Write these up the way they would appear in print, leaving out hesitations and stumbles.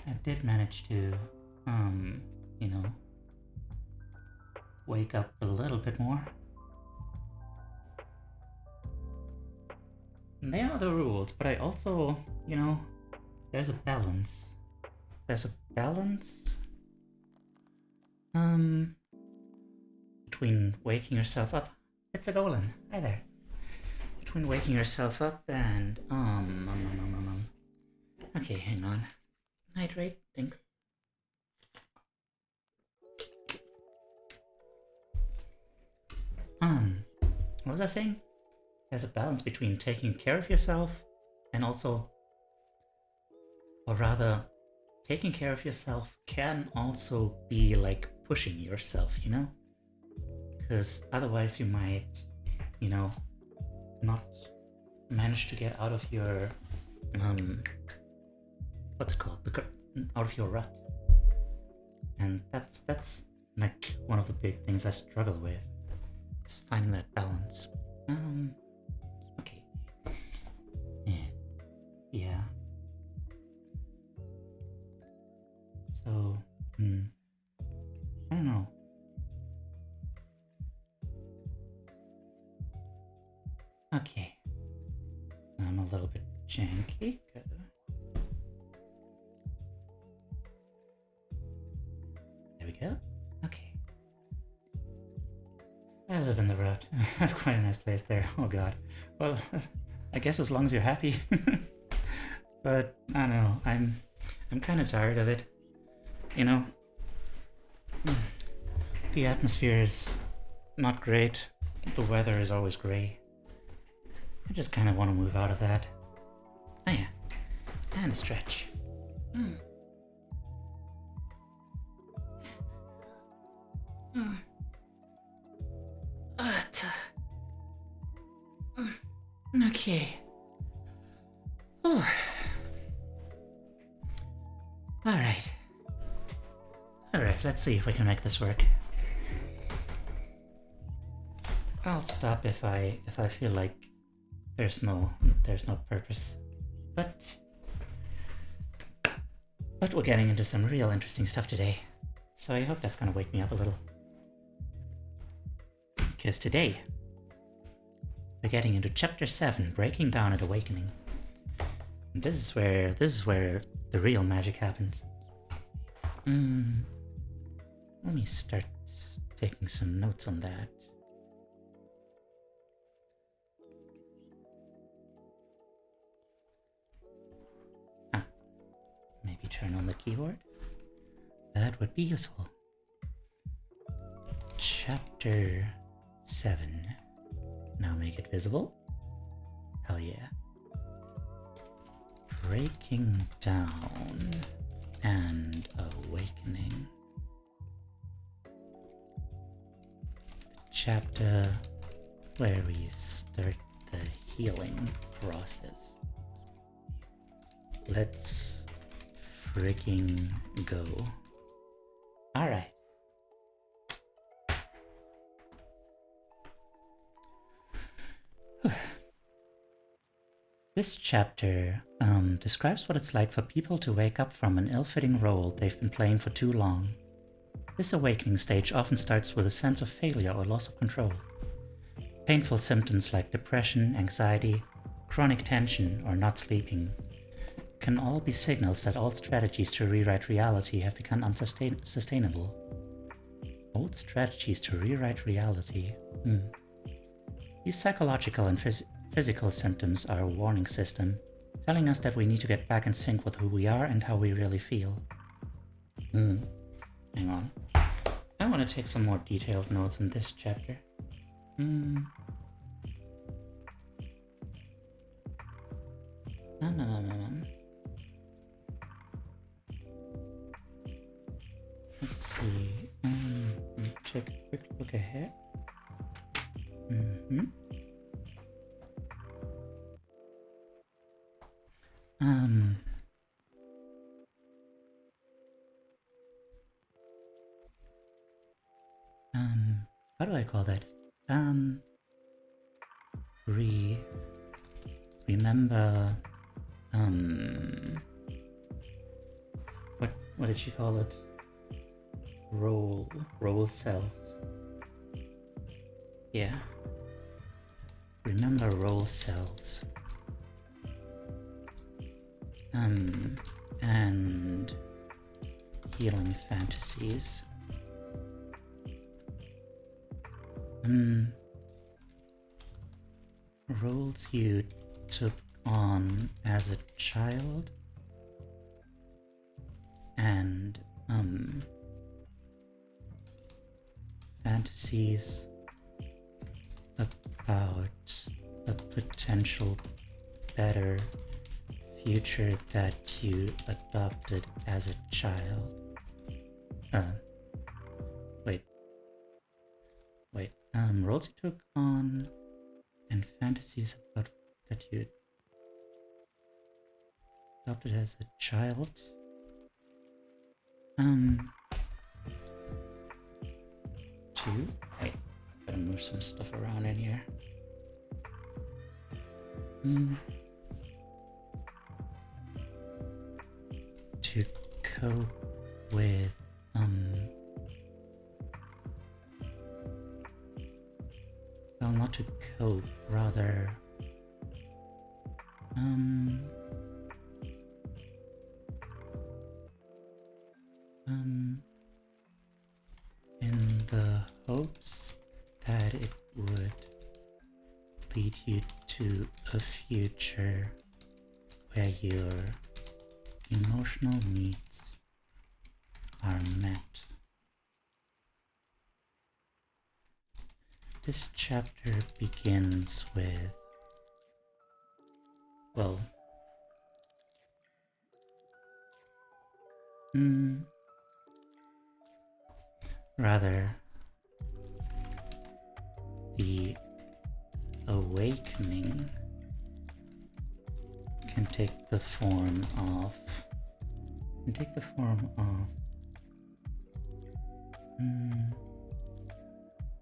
I did manage to, you know, wake up a little bit more. And they are the rules, but I also, you know, there's a balance. There's a balance between waking yourself up. It's a golem. Hi there. Between waking yourself up and Okay, hang on. Hydrate, thanks. What was I saying? There's a balance between taking care of yourself and also, or rather, taking care of yourself can also be like pushing yourself, you know? Because otherwise you might, you know, not manage to get out of your, what's it called? Out of your rut. And that's like one of the big things I struggle with, is finding that balance. Okay. Yeah. So, I don't know. Okay. I'm a little bit janky. There we go. Okay. I live in the rut. I have quite a nice place there. Oh god. Well, I guess as long as you're happy. But I don't know. I'm kind of tired of it. You know, the atmosphere is not great. The weather is always gray. I just kind of want to move out of that. Oh yeah, and a stretch. Okay. Oh. Alright, let's see if we can make this work. I'll stop if I feel like there's no purpose. But we're getting into some real interesting stuff today. So I hope that's gonna wake me up a little. Because today we're getting into chapter 7, Breaking Down and Awakening. And this is where the real magic happens. Let me start taking some notes on that. Maybe turn on the keyboard. That would be useful. Chapter 7. Now make it visible. Hell yeah. Breaking Down and Awakening. Chapter where we start the healing process. Let's freaking go. Alright. This chapter describes what it's like for people to wake up from an ill-fitting role they've been playing for too long. This awakening stage often starts with a sense of failure or loss of control. Painful symptoms like depression, anxiety, chronic tension, or not sleeping can all be signals that old strategies to rewrite reality have become unsustainable. Old strategies to rewrite reality. These psychological and physical symptoms are a warning system, telling us that we need to get back in sync with who we are and how we really feel. Hang on. I want to take some more detailed notes in this chapter. Let's see. Let me take a quick look ahead. How do I call that? Remember, what did she call it? Role selves. Yeah. Remember role selves. And healing fantasies. Roles you took on as a child, and fantasies about a potential better future that you adopted as a child. Roles you took on and fantasies about that you adopted as a child. Two. Wait, gotta move some stuff around in here. To cope with well, not to cope, rather in the hopes that it would lead you to a future where your emotional needs are met. This chapter begins with, well, rather, the awakening can take the form of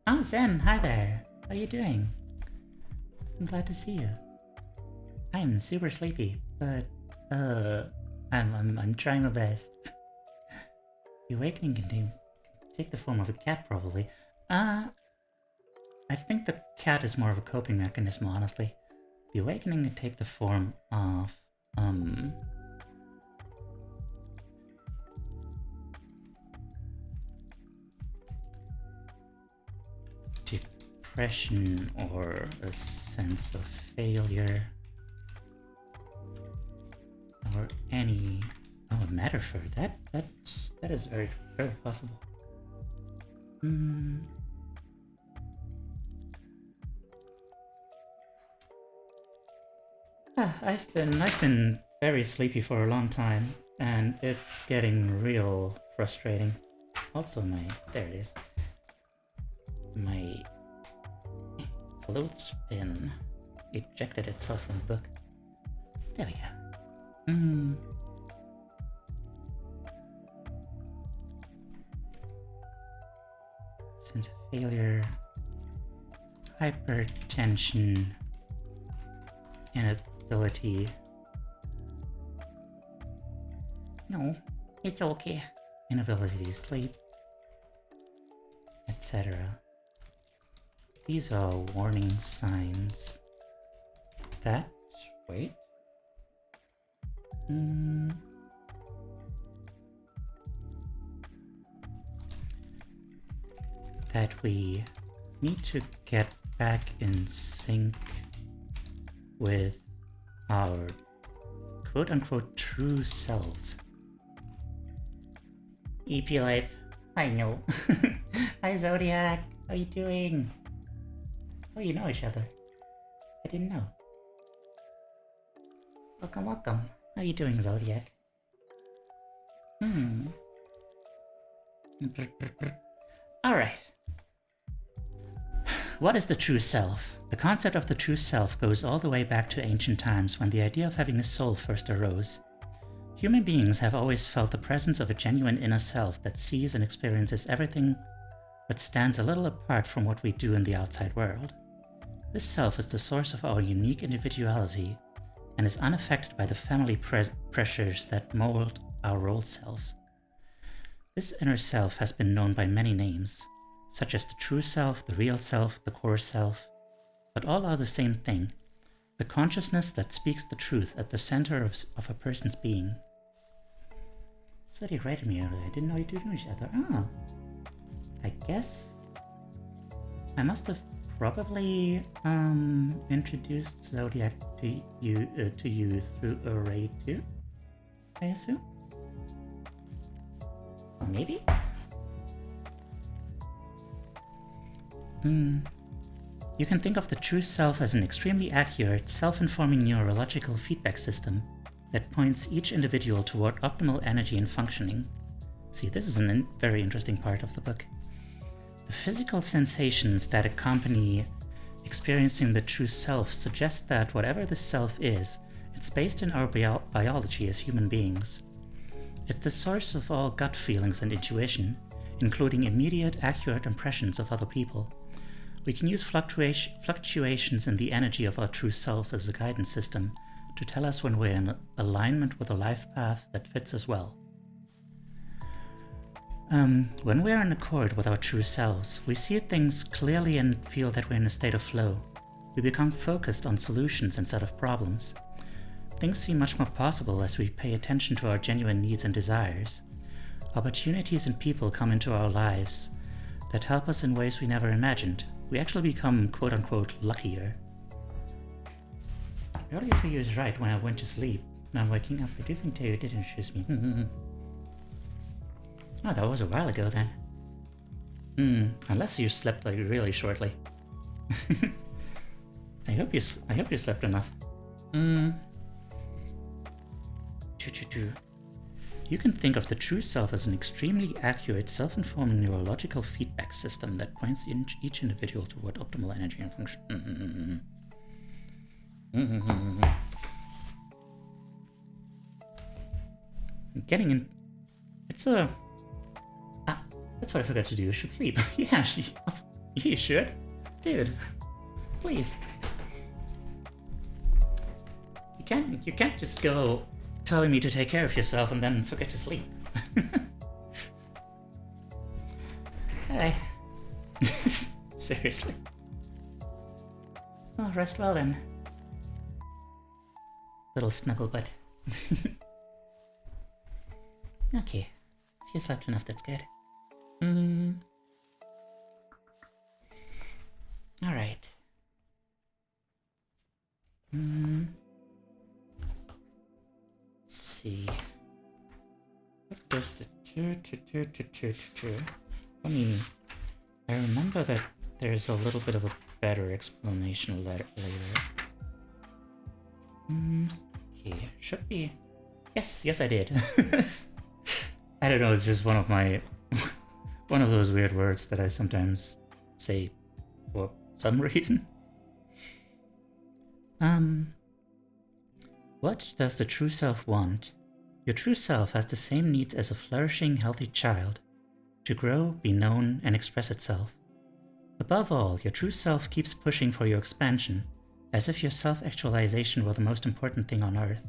Oh, Zen, hi there. How are you doing? I'm glad to see you. I'm super sleepy, but I'm trying my best. The awakening can take the form of a cat, probably. I think the cat is more of a coping mechanism, honestly. The awakening can take the form of depression or a sense of failure, or any metaphor. That is very possible. I've been very sleepy for a long time, and it's getting real frustrating. Also, there it is. My clothespin ejected itself from the book. There we go. Sense of failure, hypertension, inability. No, it's okay. Inability to sleep, etc. These are warning signs that, wait, that we need to get back in sync with our quote-unquote true selves. EP Life, I know. Hi Zodiac, how you doing? Oh, you know each other. I didn't know. Welcome. How you doing, Zodiac? Alright. What is the true self? The concept of the true self goes all the way back to ancient times when the idea of having a soul first arose. Human beings have always felt the presence of a genuine inner self that sees and experiences everything but stands a little apart from what we do in the outside world. This self is the source of our unique individuality and is unaffected by the family pressures that mold our role selves. This inner self has been known by many names, such as the true self, the real self, the core self, but all are the same thing, the consciousness that speaks the truth at the center of a person's being. So they rated me earlier. I didn't know you two knew each other. Oh. I guess I must have probably introduced Zodiac to you through a raid too, I assume? Or maybe? You can think of the true self as an extremely accurate, self-informing neurological feedback system that points each individual toward optimal energy and functioning. See, this is a very interesting part of the book. The physical sensations that accompany experiencing the true self suggest that whatever the self is, it's based in our biology as human beings. It's the source of all gut feelings and intuition, including immediate, accurate impressions of other people. We can use fluctuations in the energy of our true selves as a guidance system to tell us when we're in alignment with a life path that fits us well. When we're in accord with our true selves, we see things clearly and feel that we're in a state of flow. We become focused on solutions instead of problems. Things seem much more possible as we pay attention to our genuine needs and desires. Opportunities and people come into our lives that help us in ways we never imagined. We actually become quote-unquote luckier. Earlier for you is right. When I went to sleep, now I'm waking up. I do think Teiyu did introduce me. Oh, that was a while ago then. Unless you slept like really shortly. I hope you slept enough. You can think of the true self as an extremely accurate, self-informing neurological feedback system that points each individual toward optimal energy and function. Getting in... It's a... that's what I forgot to do. You should sleep. Yeah, you should. Dude, please. You can't just go telling me to take care of yourself and then forget to sleep. Hey. Seriously. Oh, rest well then. Little snuggle butt. Okay. If you slept enough, that's good. Alright. Let's see. What does the I mean, I remember that there's a little bit of a better explanation later. Okay, should be. Yes, I did. I don't know. It's just one of those weird words that I sometimes say for some reason. What does the true self want? Your true self has the same needs as a flourishing, healthy child: to grow, be known, and express itself. Above all, your true self keeps pushing for your expansion, as if your self-actualization were the most important thing on earth.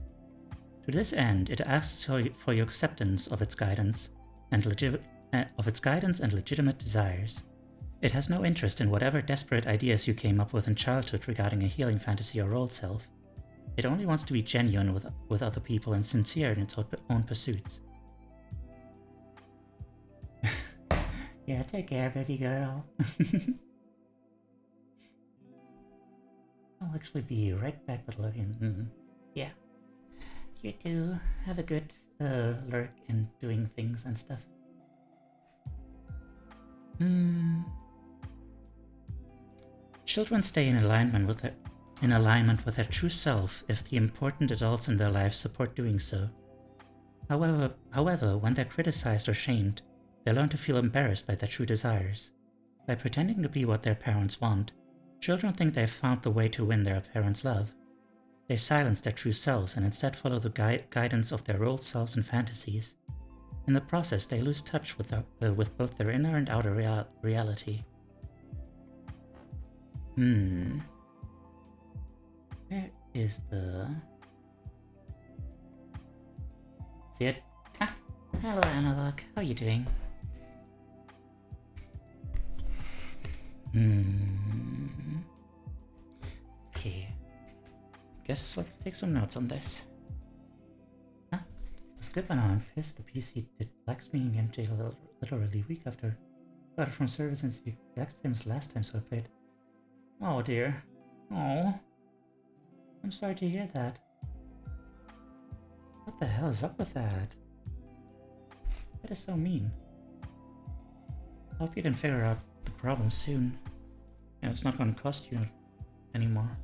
To this end, it asks for your acceptance of its guidance and legitimate desires. It has no interest in whatever desperate ideas you came up with in childhood regarding a healing fantasy or old self. It only wants to be genuine with other people and sincere in its own pursuits. Yeah, take care, baby girl. I'll actually be right back with looking. Yeah. You too. Have a good lurk and doing things and stuff. Children stay in alignment with their true self if the important adults in their lives support doing so. However, when they're criticized or shamed, they learn to feel embarrassed by their true desires. By pretending to be what their parents want, children think they've found the way to win their parents' love. They silence their true selves and instead follow the guidance of their old selves and fantasies. In the process, they lose touch with both their inner and outer reality. Where is the... See it? hello Analog, how are you doing? Okay. Guess let's take some notes on this. Huh? It was good when I'm pissed the PC did black screening empty literally a week after. Got it from service and it's the exact same as last time, so I played. Oh dear. Oh. I'm sorry to hear that. What the hell is up with that? That is so mean. I hope you can figure out the problem soon. And it's not going to cost you anymore.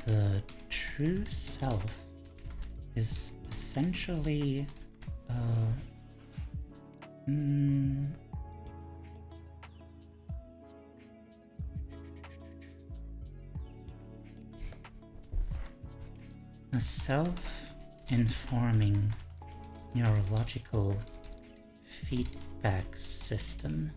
The true self is essentially a self-informing neurological feedback system.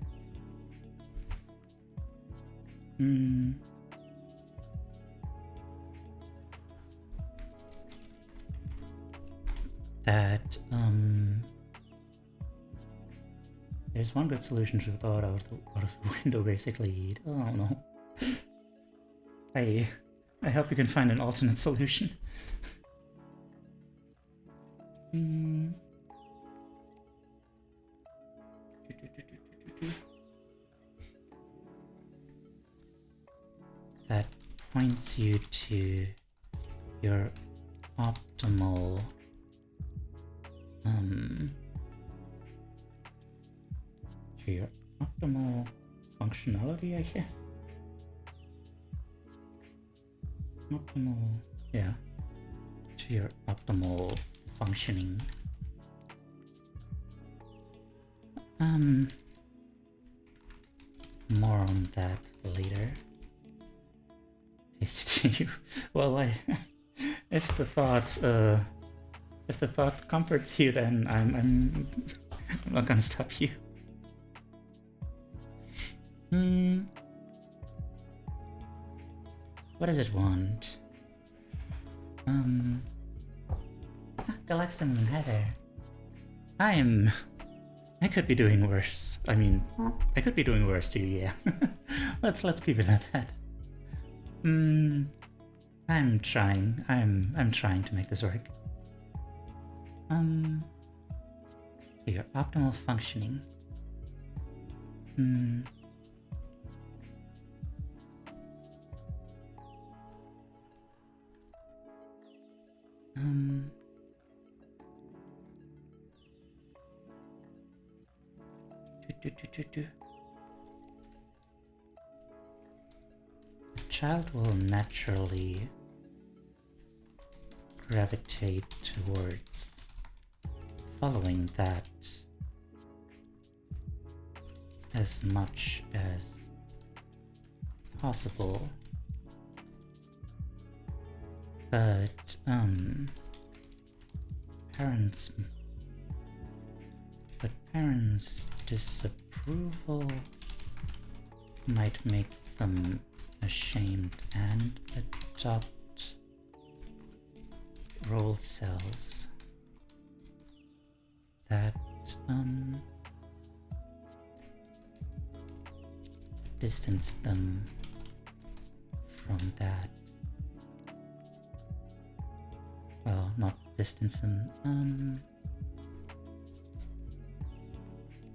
That there's one good solution to throw it out of the window, basically. Oh no. I hope you can find an alternate solution. That points you to your optimal functionality, I guess. To your optimal functioning. More on that later. Teiyu. Well, if the thought comforts you, then I'm not gonna stop you. What does it want? Galaxton, hi there. I could be doing worse. I mean, I could be doing worse too, yeah. Let's keep it at that. I'm trying. I'm trying to make this work. Your optimal functioning. The child will naturally gravitate towards following that as much as possible. But parents' disapproval might make them ashamed and adopt role cells that distance them from that. Well, not distance them.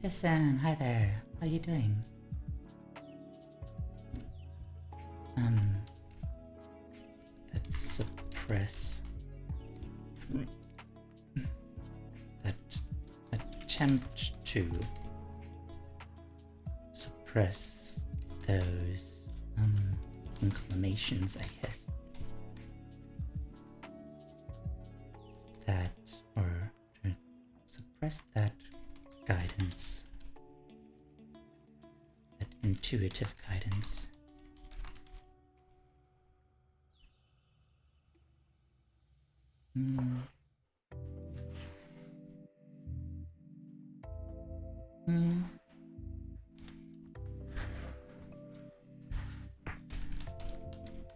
Listen, hi there. How you doing? That suppress. That attempt to suppress those inclinations, I guess. That, or to suppress that guidance, that intuitive guidance.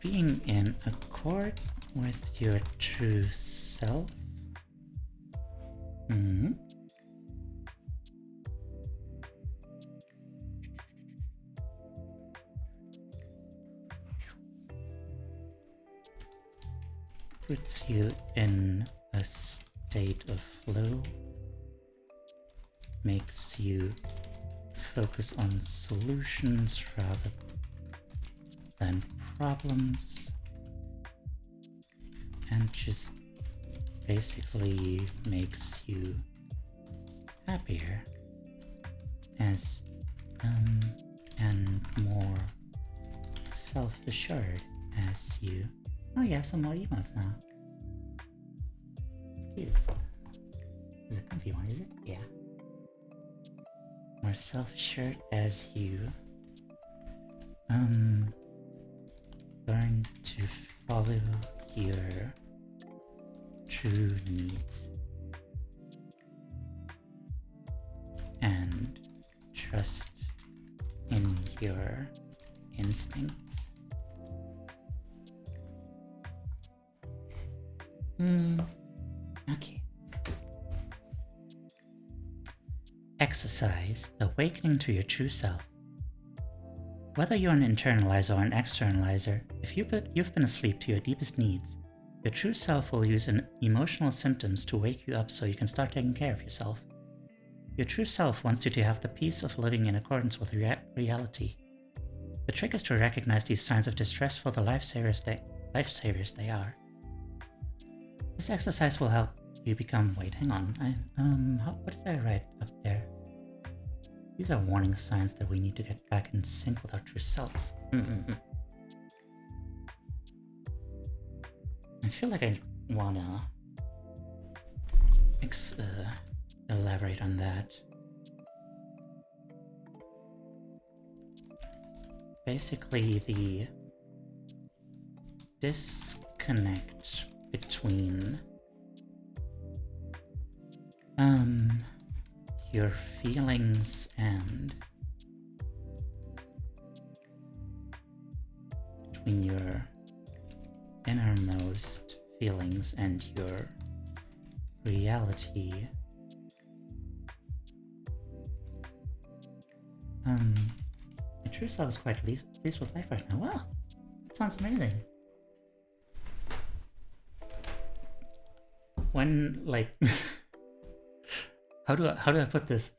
Being in accord with your true self. Puts you in a state of flow, makes you focus on solutions rather than problems, and just basically makes you happier as and more self-assured as you. Oh, you have some more emotes now. It's cute. It's a comfy one, is it? Yeah. More self-assured as you learn to follow your true needs and trust in your instincts. Okay. Exercise, awakening to your true self. Whether you're an internalizer or an externalizer, if you've been asleep to your deepest needs, your true self will use emotional symptoms to wake you up so you can start taking care of yourself. Your true self wants you to have the peace of living in accordance with reality. The trick is to recognize these signs of distress for the lifesavers they are. This exercise will help you become. Wait, hang on. What did I write up there? These are warning signs that we need to get back in sync with our true selves. I feel like I wanna elaborate on that. Basically, the disconnect between your feelings and between your innermost feelings and your reality. My true self is quite pleased with life right now. Wow, that sounds amazing. When, like, how do I put this?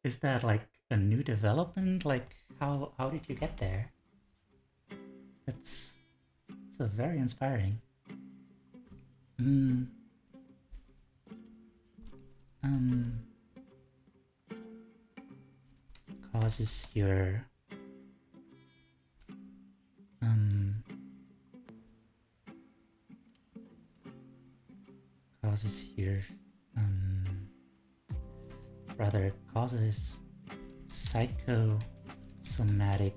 Is that like a new development? Like, how did you get there? It's a very inspiring. Causes your causes psychosomatic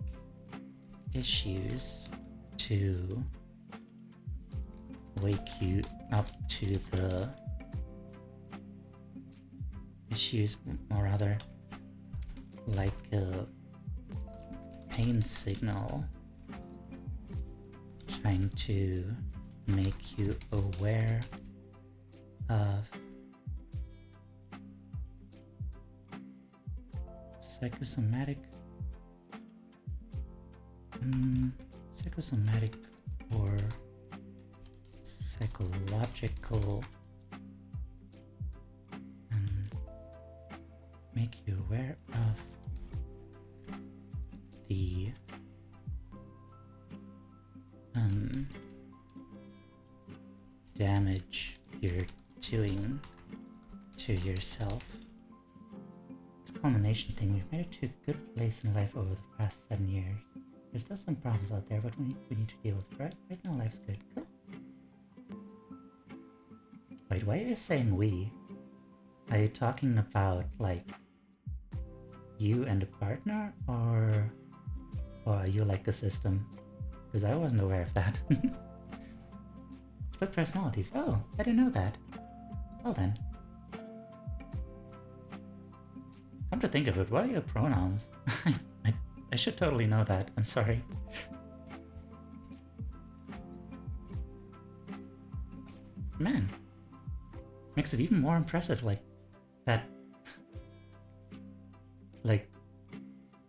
issues to wake you up to the issues, or rather like a pain signal trying to make you aware of psychosomatic or psychological, make you aware of the damage you're doing to yourself. It's a culmination thing. We've made it to a good place in life over the past 7 years. There's still some problems out there, but we need to deal with it. Right now life's good. Cool. Wait, why are you saying we? Are you talking about like you and a partner, or are you like the system? Because I wasn't aware of that. Split personalities. Oh, I didn't know that. Well then. Come to think of it, what are your pronouns? I should totally know that. I'm sorry. Man. Makes it even more impressive, like, that... Like,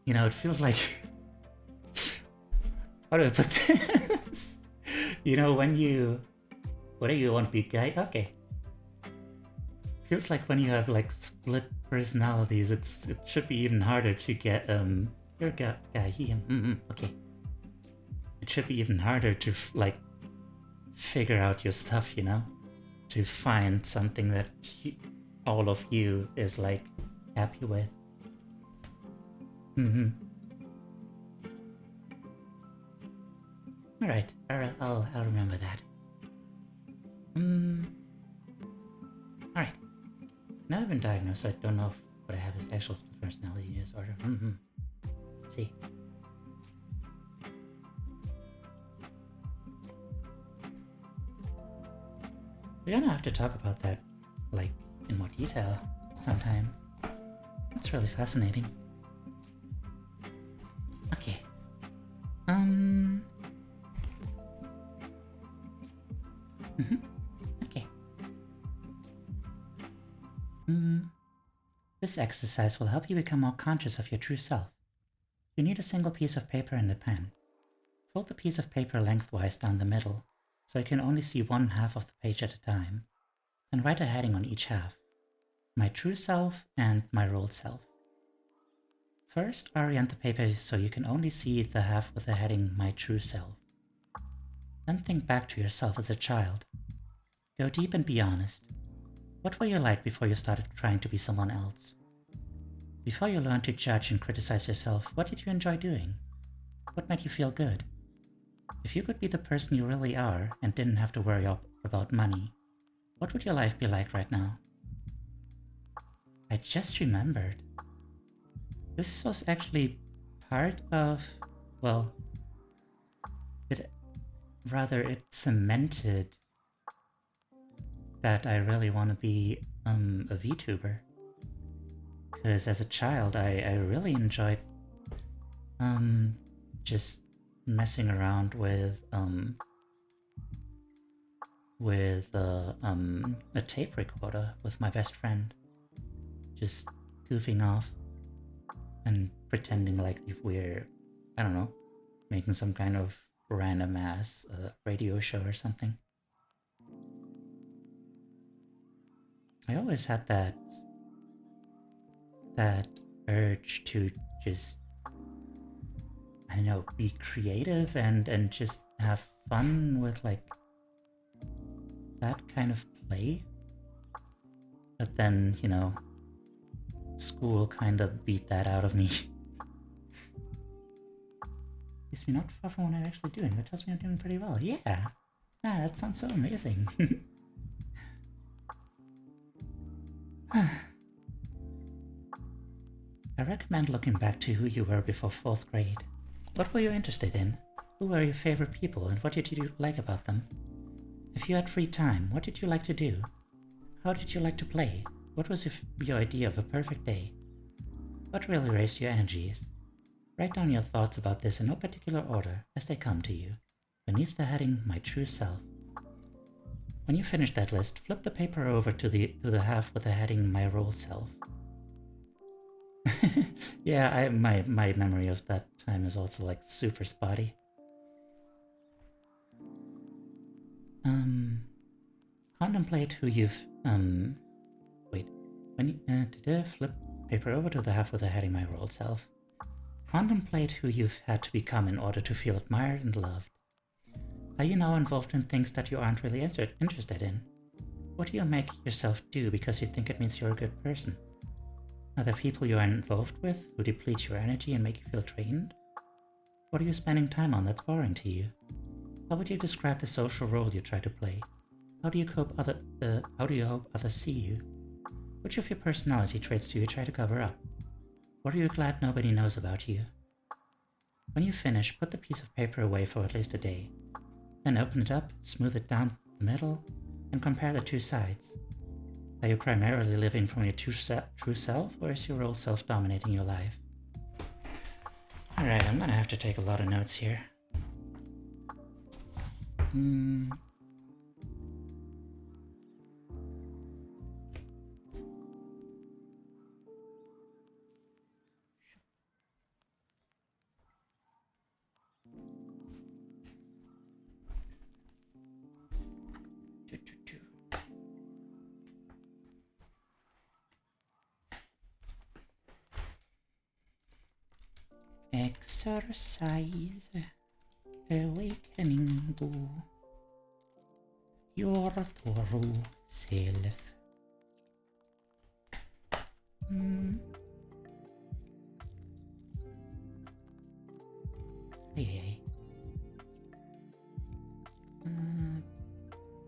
you know, it feels like... How do I put this? You know, when you... What do you want, beat guy? Okay. Feels like when you have, like, split personalities, it should be even harder to get, you're a guy, him, okay. It should be even harder to, like, figure out your stuff, you know? To find something that all of you is, like, happy with. Alright, I'll remember that. Alright. Now I've been diagnosed, so I don't know if what I have is actual split personality disorder. See. We're gonna have to talk about that, like, in more detail sometime. That's really fascinating. Okay. Okay. This exercise will help you become more conscious of your true self. You need a single piece of paper and a pen. Fold the piece of paper lengthwise down the middle, so you can only see one half of the page at a time. Then write a heading on each half. My true self and my role self. First, orient the paper so you can only see the half with the heading My True Self. Then think back to yourself as a child. Go deep and be honest. What were you like before you started trying to be someone else? Before you learned to judge and criticize yourself, what did you enjoy doing? What made you feel good? If you could be the person you really are and didn't have to worry about money, what would your life be like right now? I just remembered. This was actually part of, well, it cemented that I really want to be a VTuber. Because as a child, I really enjoyed just messing around with a tape recorder with my best friend, just goofing off and pretending like if we're, I don't know, making some kind of random ass radio show or something. I always had that urge to just, I don't know, be creative and just have fun with, like, that kind of play. But then, you know, school kind of beat that out of me. Is me not far from what I'm actually doing. That tells me I'm doing pretty well. Yeah. Ah, that sounds so amazing. I recommend looking back to who you were before 4th grade. What were you interested in? Who were your favorite people and what did you like about them? If you had free time, what did you like to do? How did you like to play? What was your idea of a perfect day? What really raised your energies? Write down your thoughts about this in no particular order as they come to you, beneath the heading My True Self. When you finish that list, flip the paper over to the half with the heading My Role Self. Yeah, my memory of that time is also, like, super spotty. Contemplate who you've when you flip paper over to the half with the heading My Role Self. Contemplate who you've had to become in order to feel admired and loved. Are you now involved in things that you aren't really interested in? What do you make yourself do because you think it means you're a good person? Are there people you are involved with who deplete your energy and make you feel drained? What are you spending time on that's boring to you? How would you describe the social role you try to play? How do you hope others see you? Which of your personality traits do you try to cover up? What are you glad nobody knows about you? When you finish, put the piece of paper away for at least a day. Then open it up, smooth it down the middle, and compare the two sides. Are you primarily living from your true self, or is your role self dominating your life? Alright, I'm gonna have to take a lot of notes here. Exercise, awakening to your true self. Hey.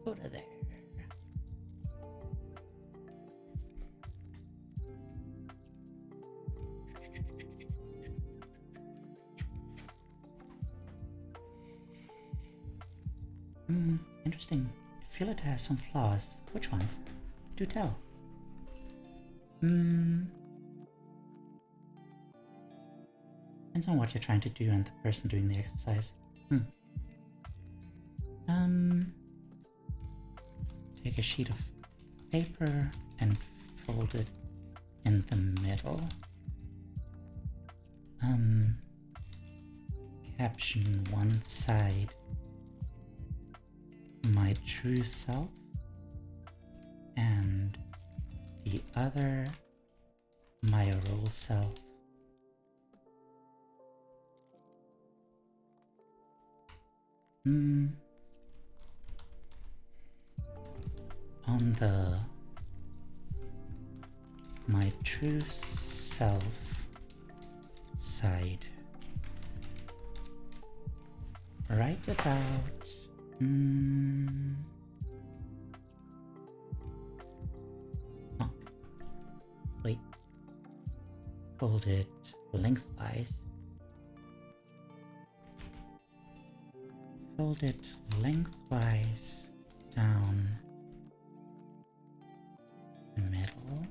Put it there. Interesting. I feel it has some flaws. Which ones? Do tell. Depends on what you're trying to do and the person doing the exercise. Take a sheet of paper and fold it in the middle. Caption one side, my true self, and the other, my role self. On the my true self side, write about wait, fold it lengthwise. Fold it lengthwise down the middle.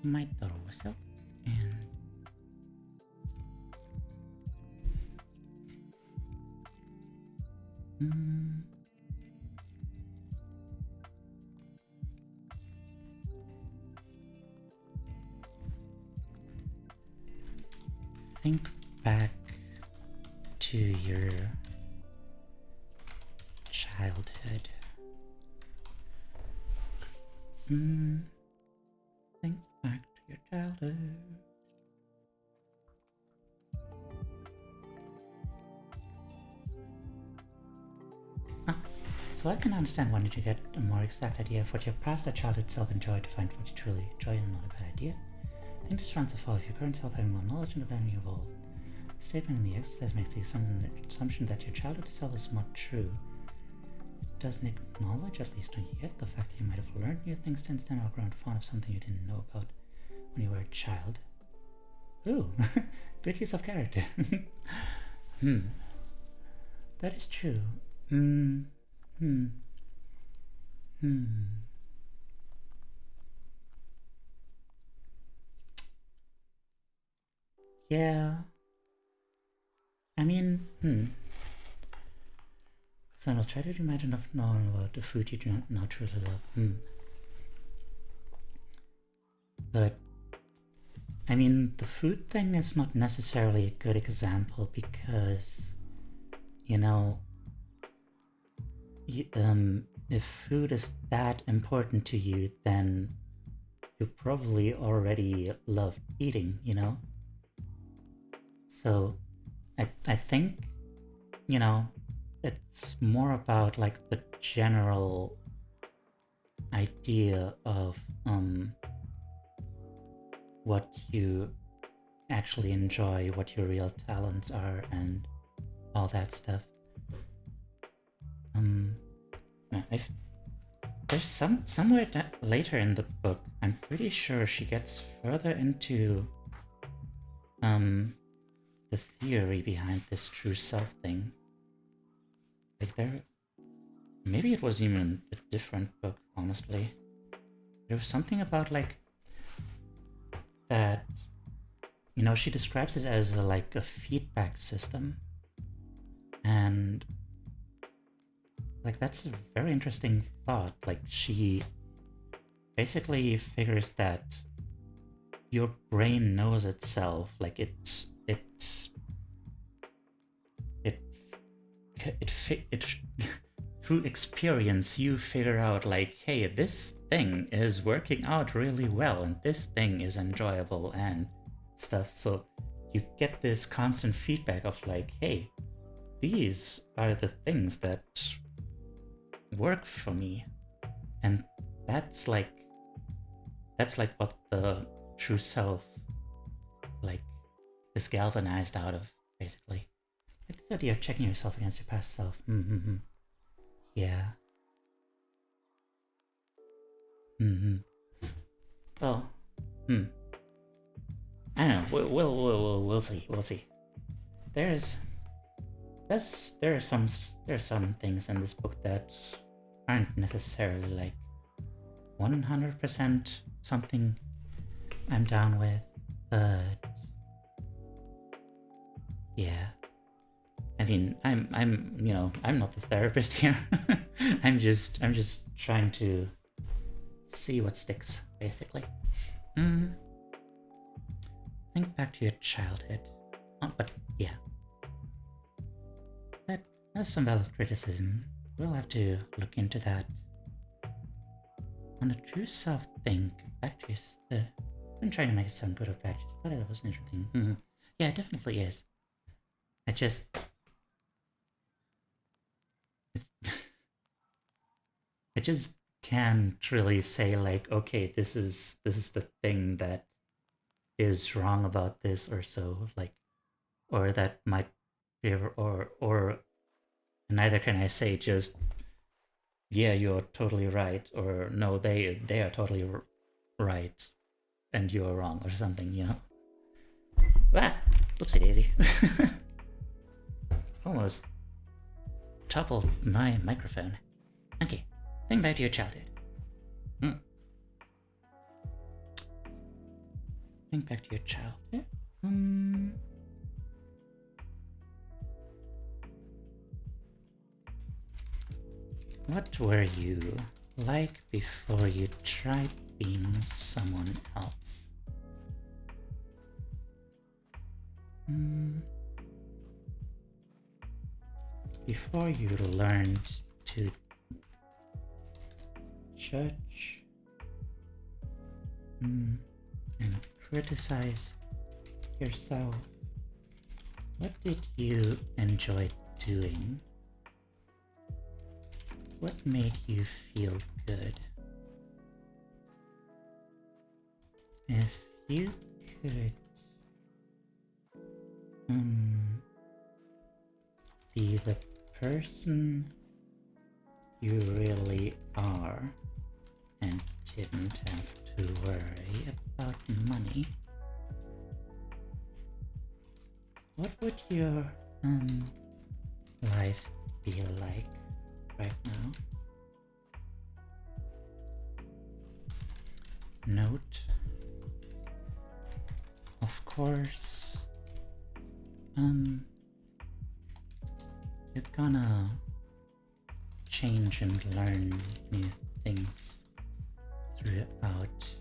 My torso and think back to your childhood. Think back to your childhood. So I can understand wanting to get a more exact idea of what your past or childhood self enjoyed to find what you truly enjoy, and not a bad idea. I think this runs afoul of your current self having more knowledge and having evolved. The statement in the exercise makes the assumption that your childhood self is not true. It doesn't acknowledge, at least not yet, the fact that you might have learned new things since then or grown fond of something you didn't know about when you were a child. Ooh, good use of character. That is true. Yeah. I mean, So I'll try to imagine enough knowing about the food you do not truly love. But I mean, the food thing is not necessarily a good example because, you know, if food is that important to you, then you probably already love eating, you know? So I think, you know, it's more about like the general idea of what you actually enjoy, what your real talents are, and all that stuff. If there's somewhere later in the book, I'm pretty sure she gets further into the theory behind this true self thing. Like maybe it was even a different book, honestly. There was something about like that, you know, she describes it as like a feedback system. And like that's a very interesting thought. Like she basically figures that your brain knows itself, like it through experience you figure out like, hey, this thing is working out really well and this thing is enjoyable and stuff. So you get this constant feedback of like, hey, these are the things that work for me. And that's like what the true self like is galvanized out of, basically. Like this idea of checking yourself against your past self. Yeah. Well, I don't know. We'll see. We'll see. There are some things in this book that aren't necessarily like 100% something I'm down with, but yeah. I mean, I'm you know, I'm not the therapist here. I'm just trying to see what sticks, basically. Think back to your childhood. But yeah. That's some valid criticism. We'll have to look into that. On the true self think back to your... I'm trying to make it sound good or bad, just thought it was interesting. Yeah, it definitely is. I just can't really say like, okay, this is the thing that is wrong about this or so, like, or that might be, or neither can I say just, yeah, you're totally right, or no, they are totally right and you're wrong or something, you know. Oopsie daisy. Almost toppled my microphone. Okay, think back to your childhood. Think back to your childhood. What were you like before you tried being someone else? Before you learned to judge and criticize yourself, what did you enjoy doing? What made you feel good? If you could be the person you really are and didn't have to worry about money, what would your life be like right now? Note, of course, you're gonna change and learn new things throughout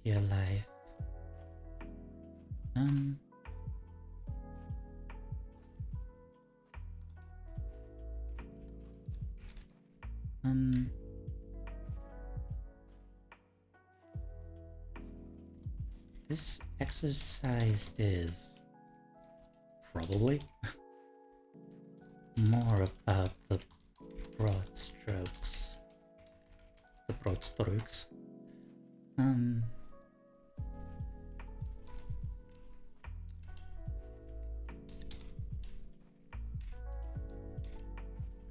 your life. This exercise is probably more about the broad strokes.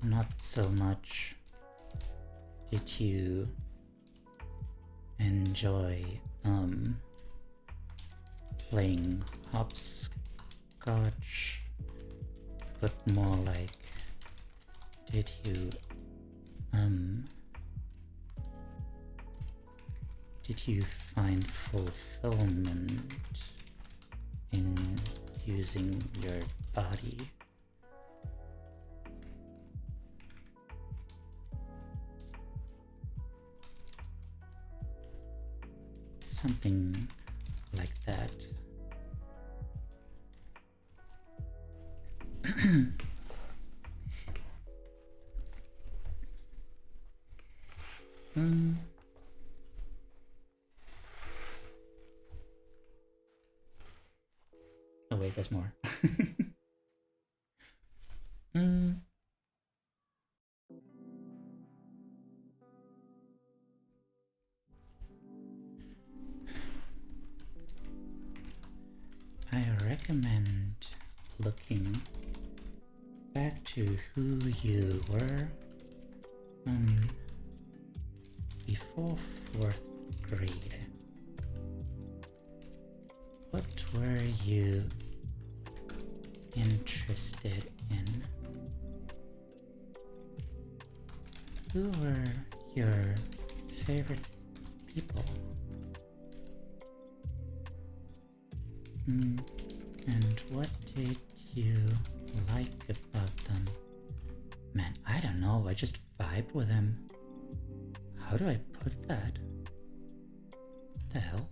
Not so much did you enjoy playing hopscotch, but more like, did you Did you find fulfillment in using your body? Something like that. Oh wait, there's more. I recommend looking back to who you were before 4th grade. What were you interested in? Who were your favorite people? And what did you like about them? Man, I don't know, I just vibed with them. How do I put that? What the hell?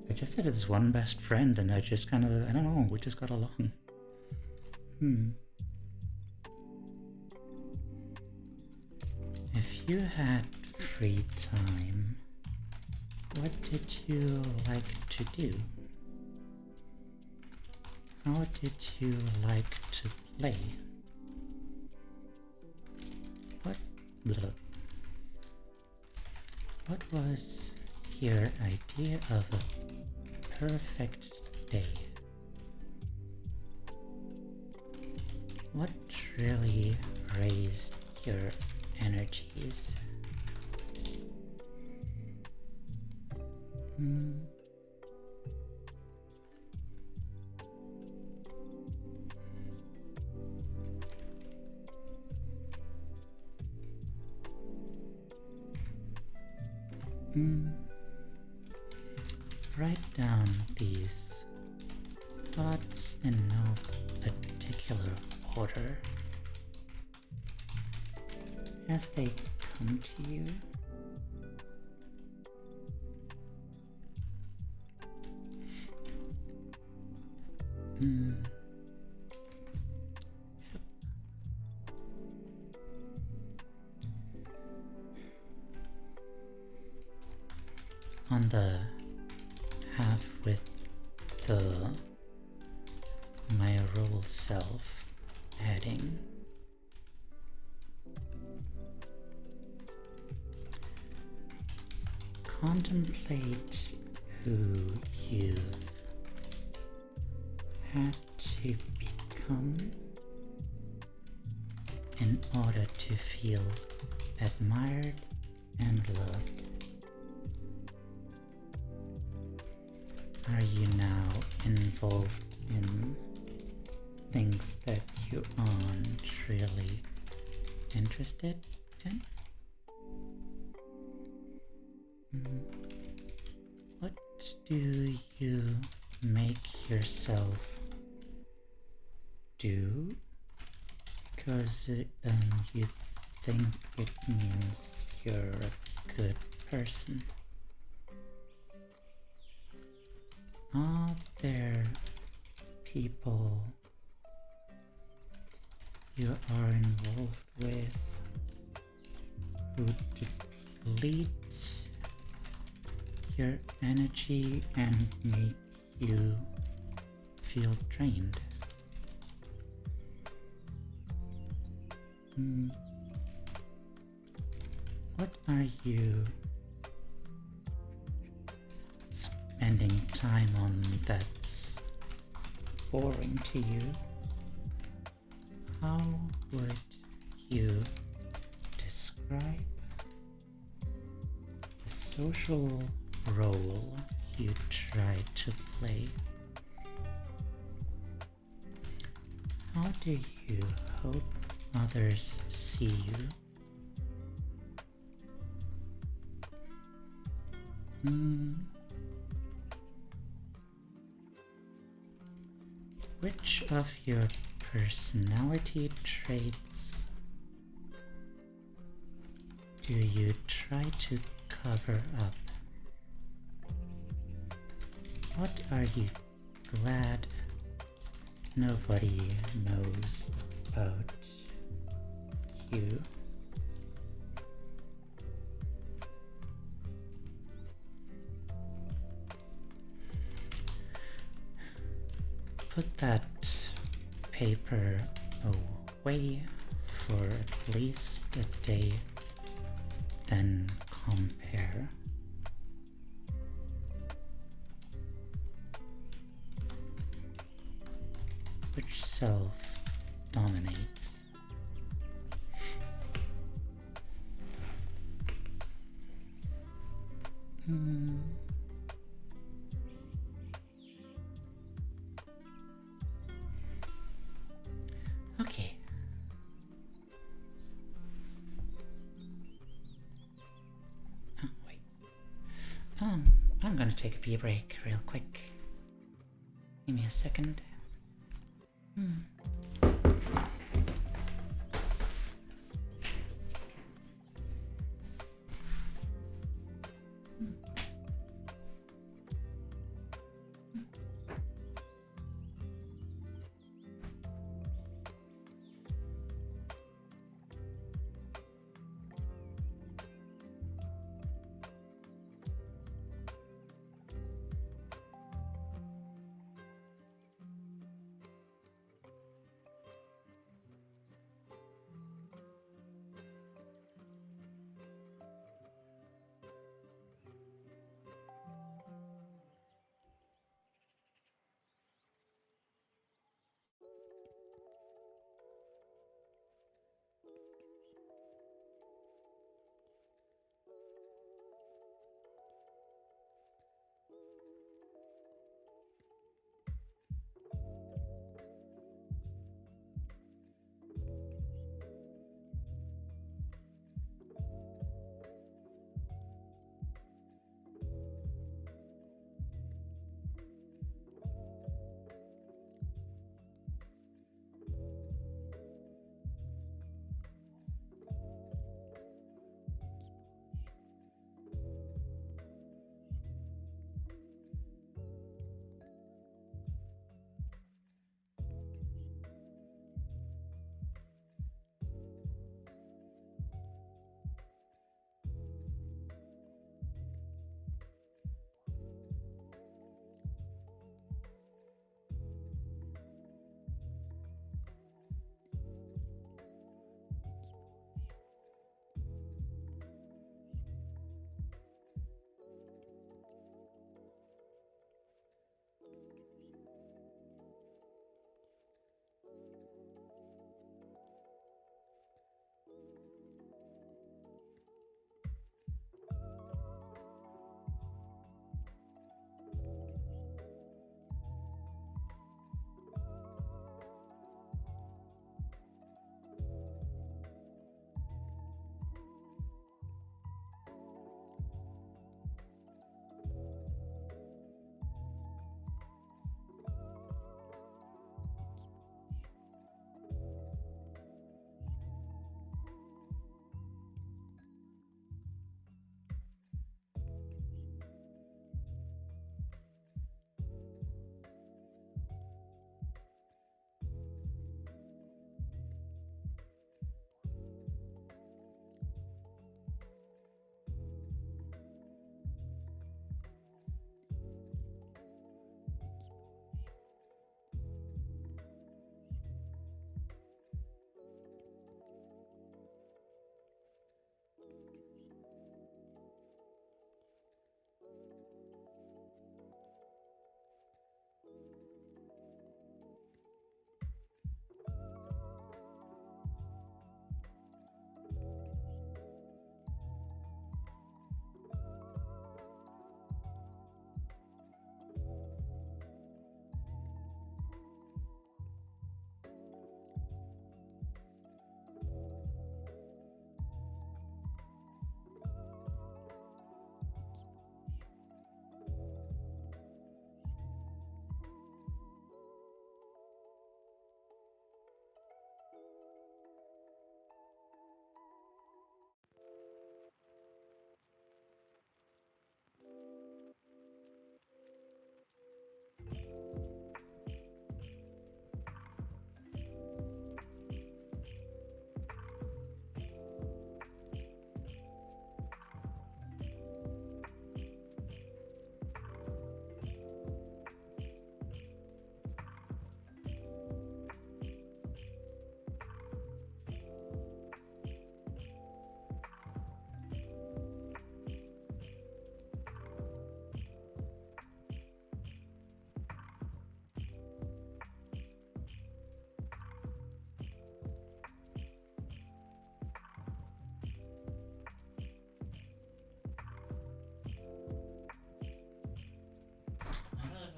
I just said it's one best friend and I just kind of, I don't know, we just got along. If you had free time, what did you like to do? How did you like to play? What was your idea of a perfect day? What really raised your energies? Write down these thoughts in no particular order as they come to you. On the half with the my role self heading, contemplate who you've had to become in order to feel admired and loved. Are you now involved in things that you aren't really interested in? What do you make yourself do because you think it means you're a good person? Are there people you are involved with who deplete your energy and make you feel drained? What are you spending time on that's boring to you? How would you describe the social role you try to play? How do you hope others see you. Which of your personality traits do you try to cover up? What are you glad nobody knows about you? Put that paper away for at least a day, then compare. Which self dominates? Okay. Oh, wait. I'm gonna take a pee break real quick. Give me a second.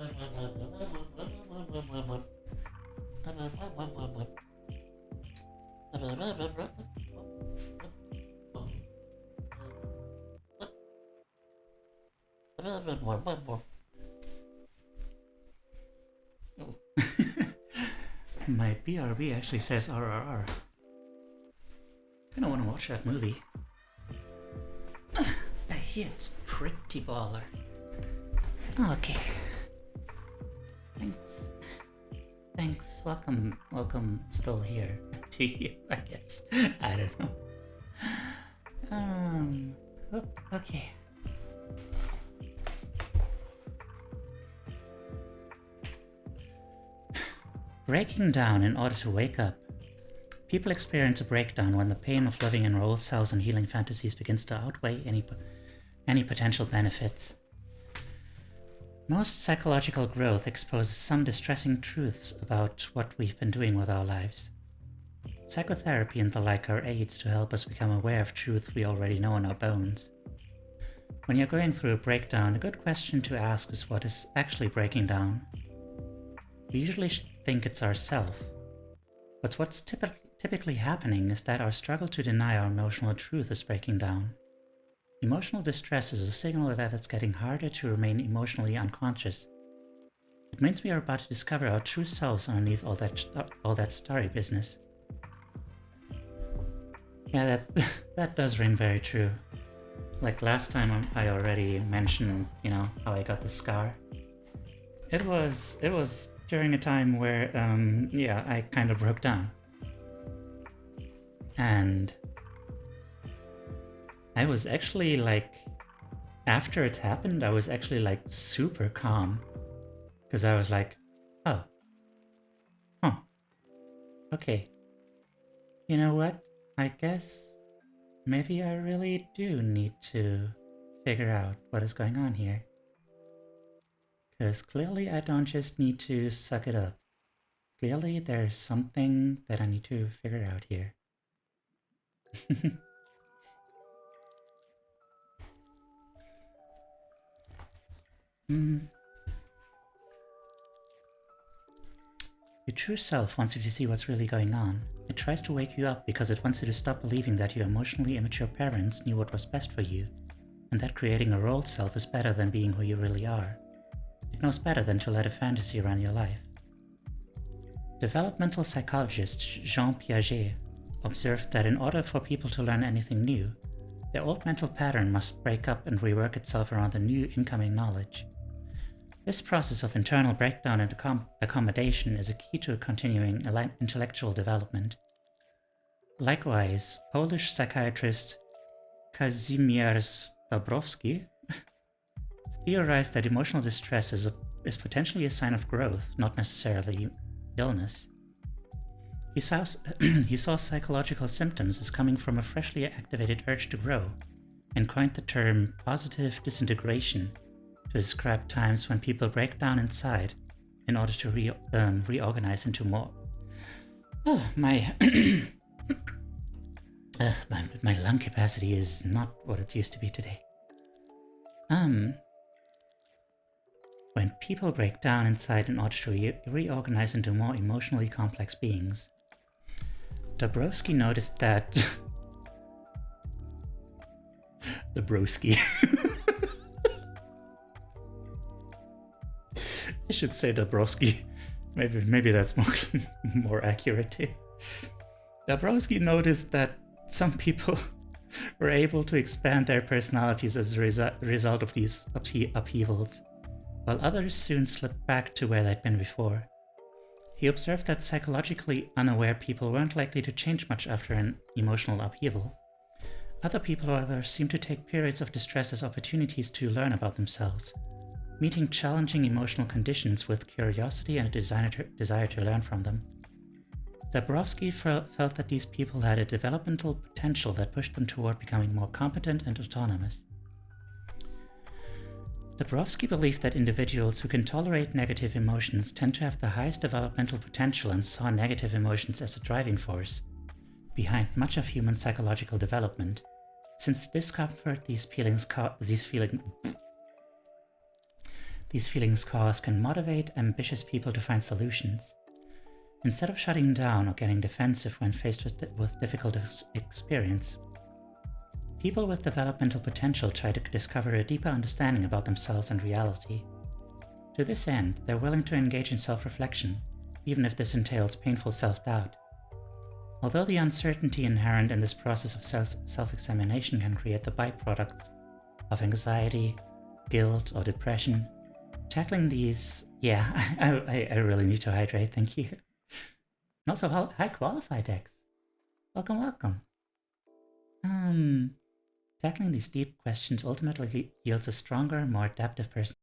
My BRB actually says RRR. I don't want to watch that movie. I hear it's pretty baller. Okay. Thanks. Welcome still here to you, I guess. I don't know. Okay. Breaking down in order to wake up. People experience a breakdown when the pain of living in role cells and healing fantasies begins to outweigh any potential benefits. Most psychological growth exposes some distressing truths about what we've been doing with our lives. Psychotherapy and the like are aids to help us become aware of truth we already know in our bones. When you're going through a breakdown, a good question to ask is what is actually breaking down. We usually think it's ourself, but what's typically happening is that our struggle to deny our emotional truth is breaking down. Emotional distress is a signal that it's getting harder to remain emotionally unconscious. It means we are about to discover our true selves underneath all that starry business. Yeah, that does ring very true. Like last time I already mentioned, how I got the scar. It was during a time where, I kind of broke down. And I was actually after it happened, I was actually super calm. Because I was like, oh, okay. You know what? I guess maybe I really do need to figure out what is going on here. Because clearly I don't just need to suck it up. Clearly there's something that I need to figure out here. Your true self wants you to see what's really going on. It tries to wake you up because it wants you to stop believing that your emotionally immature parents knew what was best for you, and that creating a role self is better than being who you really are. It knows better than to let a fantasy run your life. Developmental psychologist Jean Piaget observed that in order for people to learn anything new, their old mental pattern must break up and rework itself around the new incoming knowledge. This process of internal breakdown and accommodation is a key to continuing intellectual development. Likewise, Polish psychiatrist Kazimierz Dabrowski theorized that emotional distress is potentially a sign of growth, not necessarily illness. He saw psychological symptoms as coming from a freshly activated urge to grow, and coined the term positive disintegration to describe times when people break down inside in order to reorganize into more. My lung capacity is not what it used to be today. When people break down inside in order to reorganize into more emotionally complex beings, Dabrowski noticed that Dabrowski. I should say Dabrowski. Maybe that's more accurate too. Dabrowski noticed that some people were able to expand their personalities as a result of these upheavals, while others soon slipped back to where they'd been before. He observed that psychologically unaware people weren't likely to change much after an emotional upheaval. Other people, however, seemed to take periods of distress as opportunities to learn about themselves, meeting challenging emotional conditions with curiosity and a desire to learn from them. Dabrowski felt that these people had a developmental potential that pushed them toward becoming more competent and autonomous. Dabrowski believed that individuals who can tolerate negative emotions tend to have the highest developmental potential, and saw negative emotions as a driving force behind much of human psychological development, since the discomfort these feelings these feelings cause can motivate ambitious people to find solutions. Instead of shutting down or getting defensive when faced with difficult experience, people with developmental potential try to discover a deeper understanding about themselves and reality. To this end, they're willing to engage in self-reflection, even if this entails painful self-doubt. Although the uncertainty inherent in this process of self-examination can create the byproducts of anxiety, guilt, or depression, tackling these... Yeah, I really need to hydrate, thank you. And also, hi qualified Dex. Welcome. Tackling these deep questions ultimately yields a stronger, more adaptive person.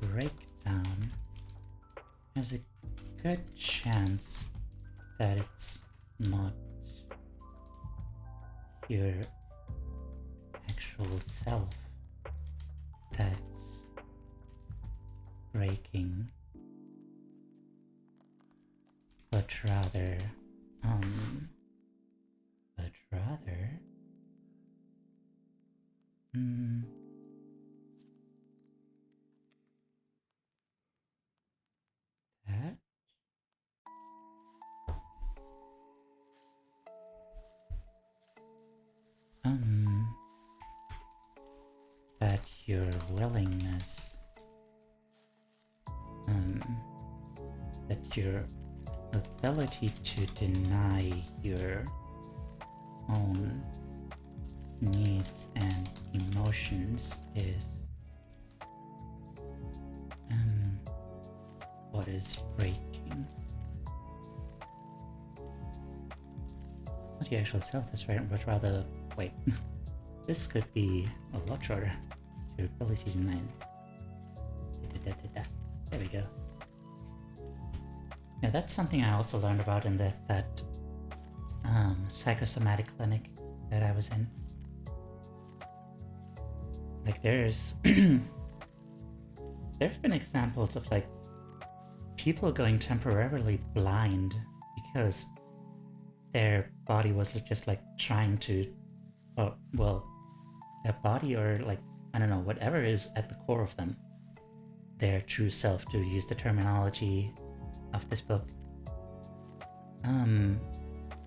Breakdown has a good chance that it's not your actual self that's breaking, but rather that your willingness, that your ability to deny your own needs and emotions is what is breaking. Not the actual self that's right, but rather, wait, this could be a lot shorter. Your ability to deny this. Yeah, that's something I also learned about in that psychosomatic clinic that I was in. Like there's there've been examples of like people going temporarily blind because their body was just like trying to, or well, their body or like, I don't know, whatever is at the core of them, their true self, to use the terminology of this book,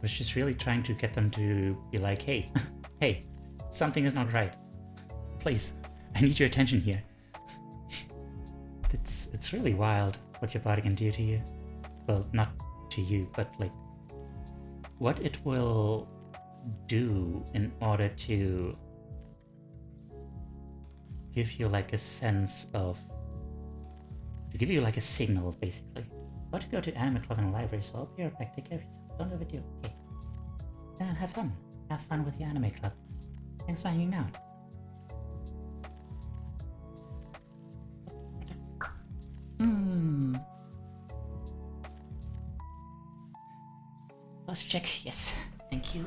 was just really trying to get them to be like, hey, hey, something is not right. Please, I need your attention here. It's really wild what your body can do to you. Well, not to you, but like what it will do in order to give you like a sense of, to give you like a signal, basically. About to go to Anime Club in the library, so I'll be right back. Take care of yourself. Don't overdo it. Okay. Dan, have fun. Have fun with your Anime Club. Thanks for hanging out. Let's check. Yes. Thank you.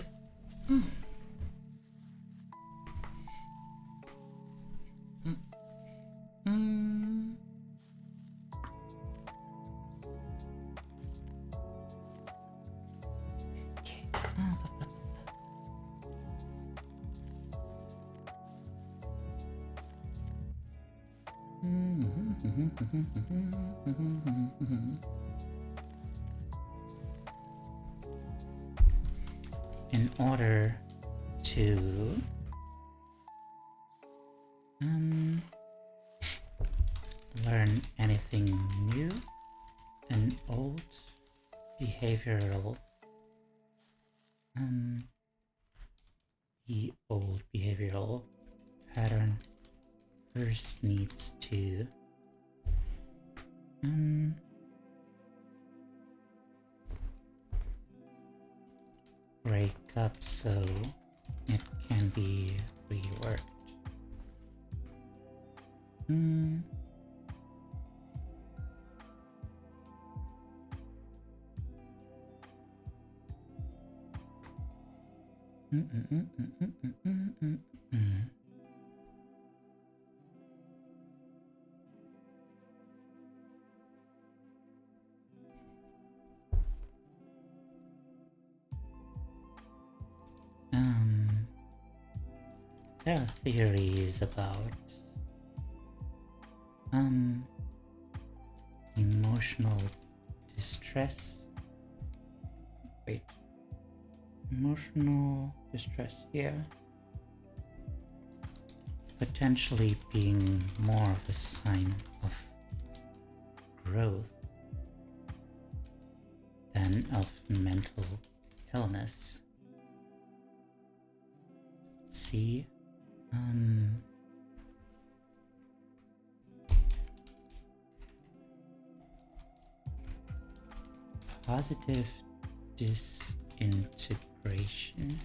In order to learn anything new, an old behavioral the old behavioral pattern first needs to break up so it can be reworked. There are theories about emotional distress. Wait, emotional distress here potentially being more of a sign of growth than of mental illness. See, positive disintegration.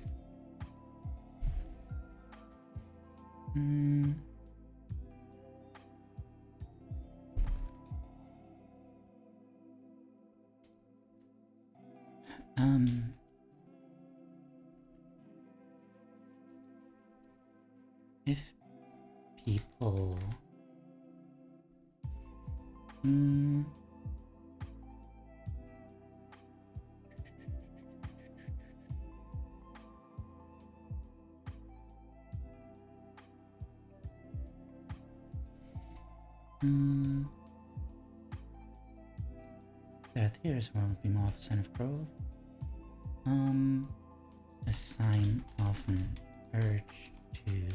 If people there are theories where it would be more of a sign of growth, a sign of an urge to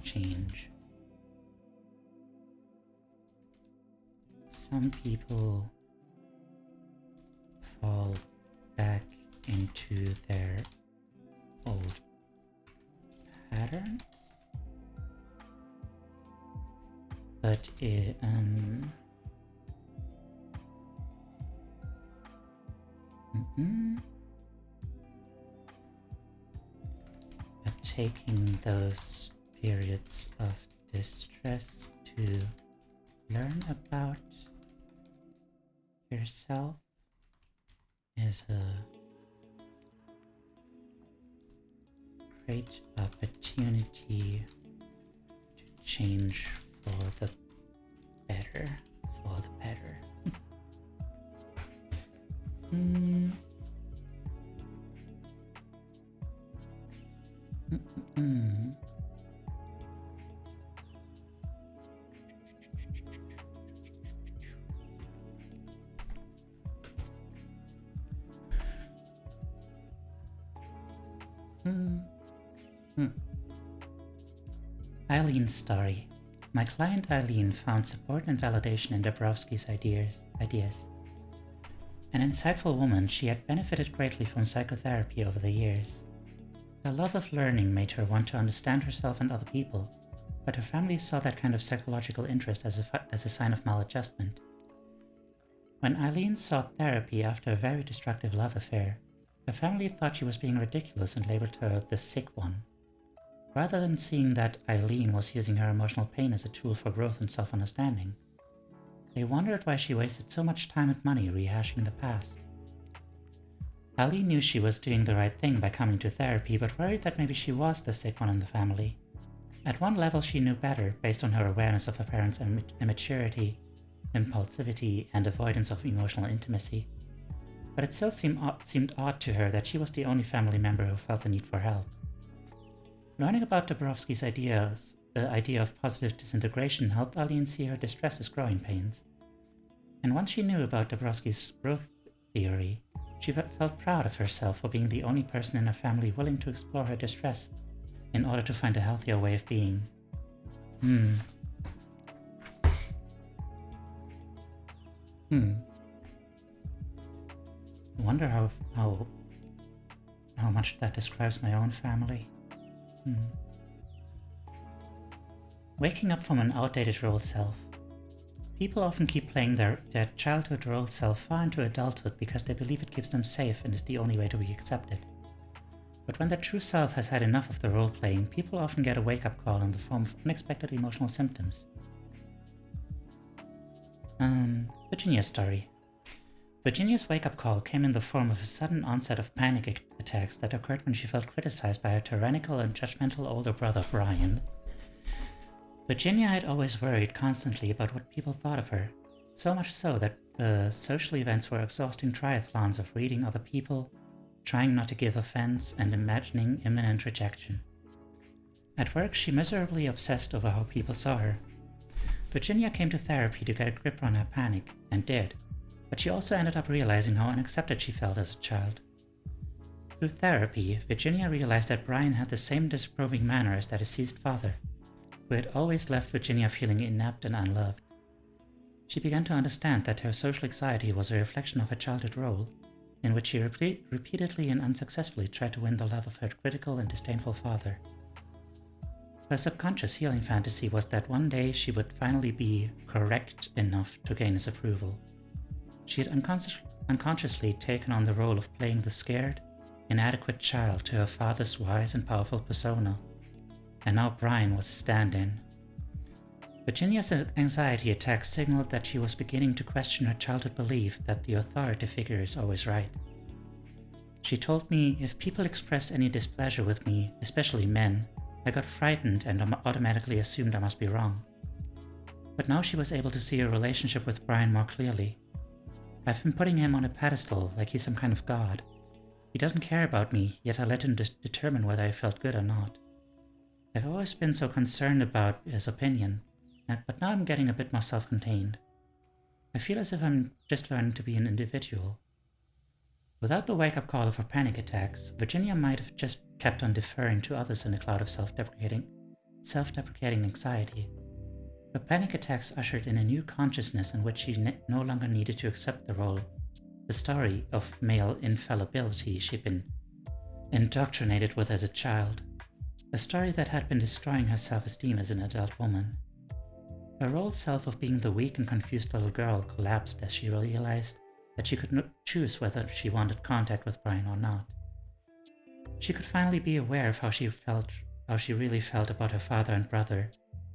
change. Some people fall back into their old patterns, but but taking those periods of distress to learn about yourself is a great opportunity to change for the better. For the better. Eileen's story. My client Eileen found support and validation in Dabrowski's ideas. An insightful woman, she had benefited greatly from psychotherapy over the years. Her love of learning made her want to understand herself and other people, but her family saw that kind of psychological interest as a sign of maladjustment. When Eileen sought therapy after a very destructive love affair, her family thought she was being ridiculous and labeled her the sick one. Rather than seeing that Eileen was using her emotional pain as a tool for growth and self-understanding, they wondered why she wasted so much time and money rehashing the past. Eileen knew she was doing the right thing by coming to therapy, but worried that maybe she was the sick one in the family. At one level, she knew better, based on her awareness of her parents' immaturity, impulsivity, and avoidance of emotional intimacy. But it still seemed odd to her that she was the only family member who felt the need for help. Learning about Dabrowski's idea of positive disintegration helped Eileen see her distress as growing pains. And once she knew about Dabrowski's growth theory, she felt proud of herself for being the only person in her family willing to explore her distress in order to find a healthier way of being. I wonder how much that describes my own family. Waking up from an outdated role self. People often keep playing their childhood role self far into adulthood because they believe it keeps them safe and is the only way to be accepted. But when their true self has had enough of the role playing, people often get a wake-up call in the form of unexpected emotional symptoms. Virginia's story. Virginia's wake-up call came in the form of a sudden onset of panic attacks that occurred when she felt criticized by her tyrannical and judgmental older brother, Brian. Virginia had always worried constantly about what people thought of her, so much so that social events were exhausting triathlons of reading other people, trying not to give offense, and imagining imminent rejection. At work, she miserably obsessed over how people saw her. Virginia came to therapy to get a grip on her panic, and did, but she also ended up realizing how unaccepted she felt as a child. Through therapy, Virginia realized that Brian had the same disapproving manner as their deceased father, who had always left Virginia feeling inept and unloved. She began to understand that her social anxiety was a reflection of her childhood role, in which she repeatedly and unsuccessfully tried to win the love of her critical and disdainful father. Her subconscious healing fantasy was that one day she would finally be correct enough to gain his approval. She had unconsciously taken on the role of playing the scared, inadequate child to her father's wise and powerful persona, and now Brian was a stand-in. Virginia's anxiety attacks signaled that she was beginning to question her childhood belief that the authority figure is always right. She told me if people expressed any displeasure with me, especially men, I got frightened and automatically assumed I must be wrong. But now she was able to see her relationship with Brian more clearly. I've been putting him on a pedestal like he's some kind of god. He doesn't care about me, yet I let him determine whether I felt good or not. I've always been so concerned about his opinion, but now I'm getting a bit more self-contained. I feel as if I'm just learning to be an individual. Without the wake-up call of her panic attacks, Virginia might have just kept on deferring to others in a cloud of self-deprecating anxiety. Her panic attacks ushered in a new consciousness in which she no longer needed to accept the role, the story of male infallibility she'd been indoctrinated with as a child, a story that had been destroying her self-esteem as an adult woman. Her role self of being the weak and confused little girl collapsed as she realized that she could not choose whether she wanted contact with Brian or not. She could finally be aware of how she really felt about her father and brother,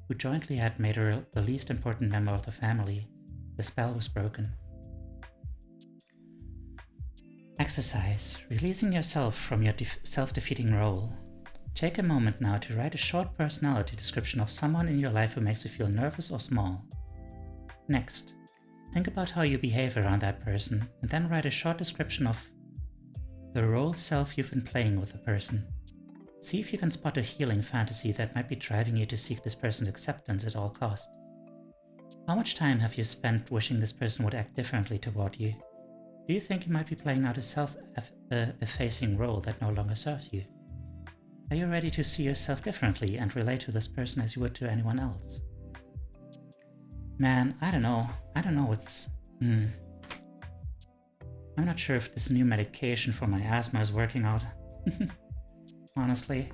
who jointly had made her the least important member of the family. The spell was broken. Exercise. Releasing yourself from your self-defeating role. Take a moment now to write a short personality description of someone in your life who makes you feel nervous or small. Next, think about how you behave around that person, and then write a short description of the role self you've been playing with the person. See if you can spot a healing fantasy that might be driving you to seek this person's acceptance at all costs. How much time have you spent wishing this person would act differently toward you? Do you think you might be playing out a self-effacing role that no longer serves you? Are you ready to see yourself differently and relate to this person as you would to anyone else? Man, I don't know what's... I'm not sure if this new medication for my asthma is working out. Honestly.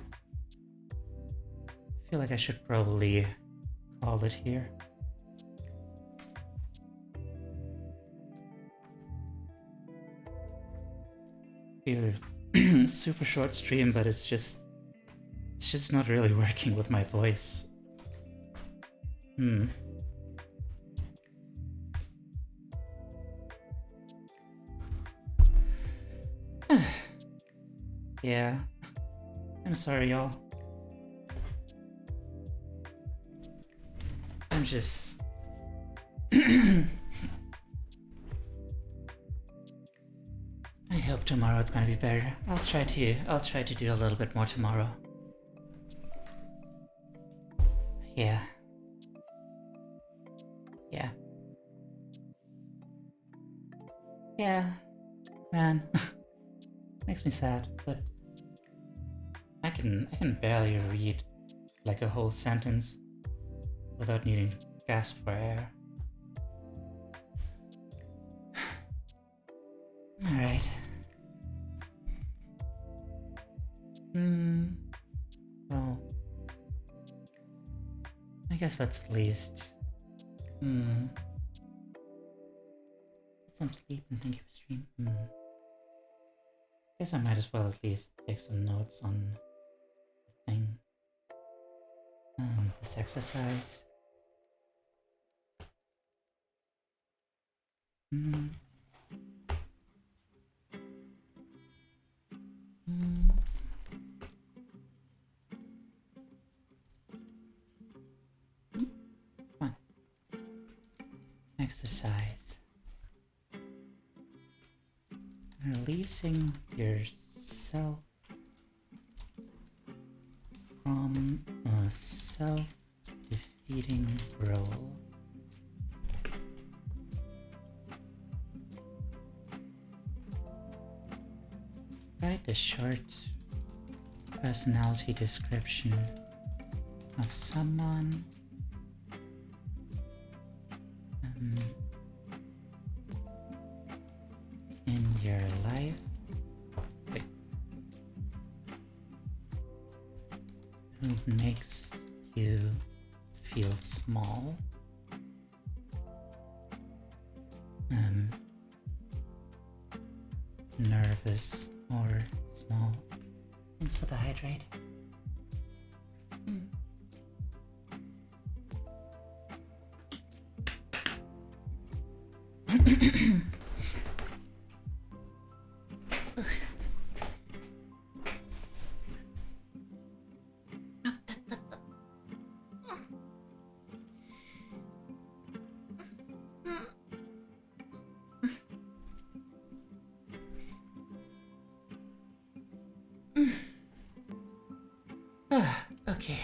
I feel like I should probably call it here. Super short stream, but it's just not really working with my voice. Yeah, I'm sorry, y'all. I'm just... I hope tomorrow it's gonna be better. I'll try to do a little bit more tomorrow. Yeah. Man. Makes me sad, but I can barely read like a whole sentence without needing to gasp for air. Alright. Well, I guess let's at least get some sleep and thank you for stream. Guess I might as well at least take some notes on the thing. This exercise. Fine. Exercise. Releasing yourself from a self-defeating role. Write a short personality description of someone in your life who makes you feel small, nervous or small. Thanks for the hydrate. Okay.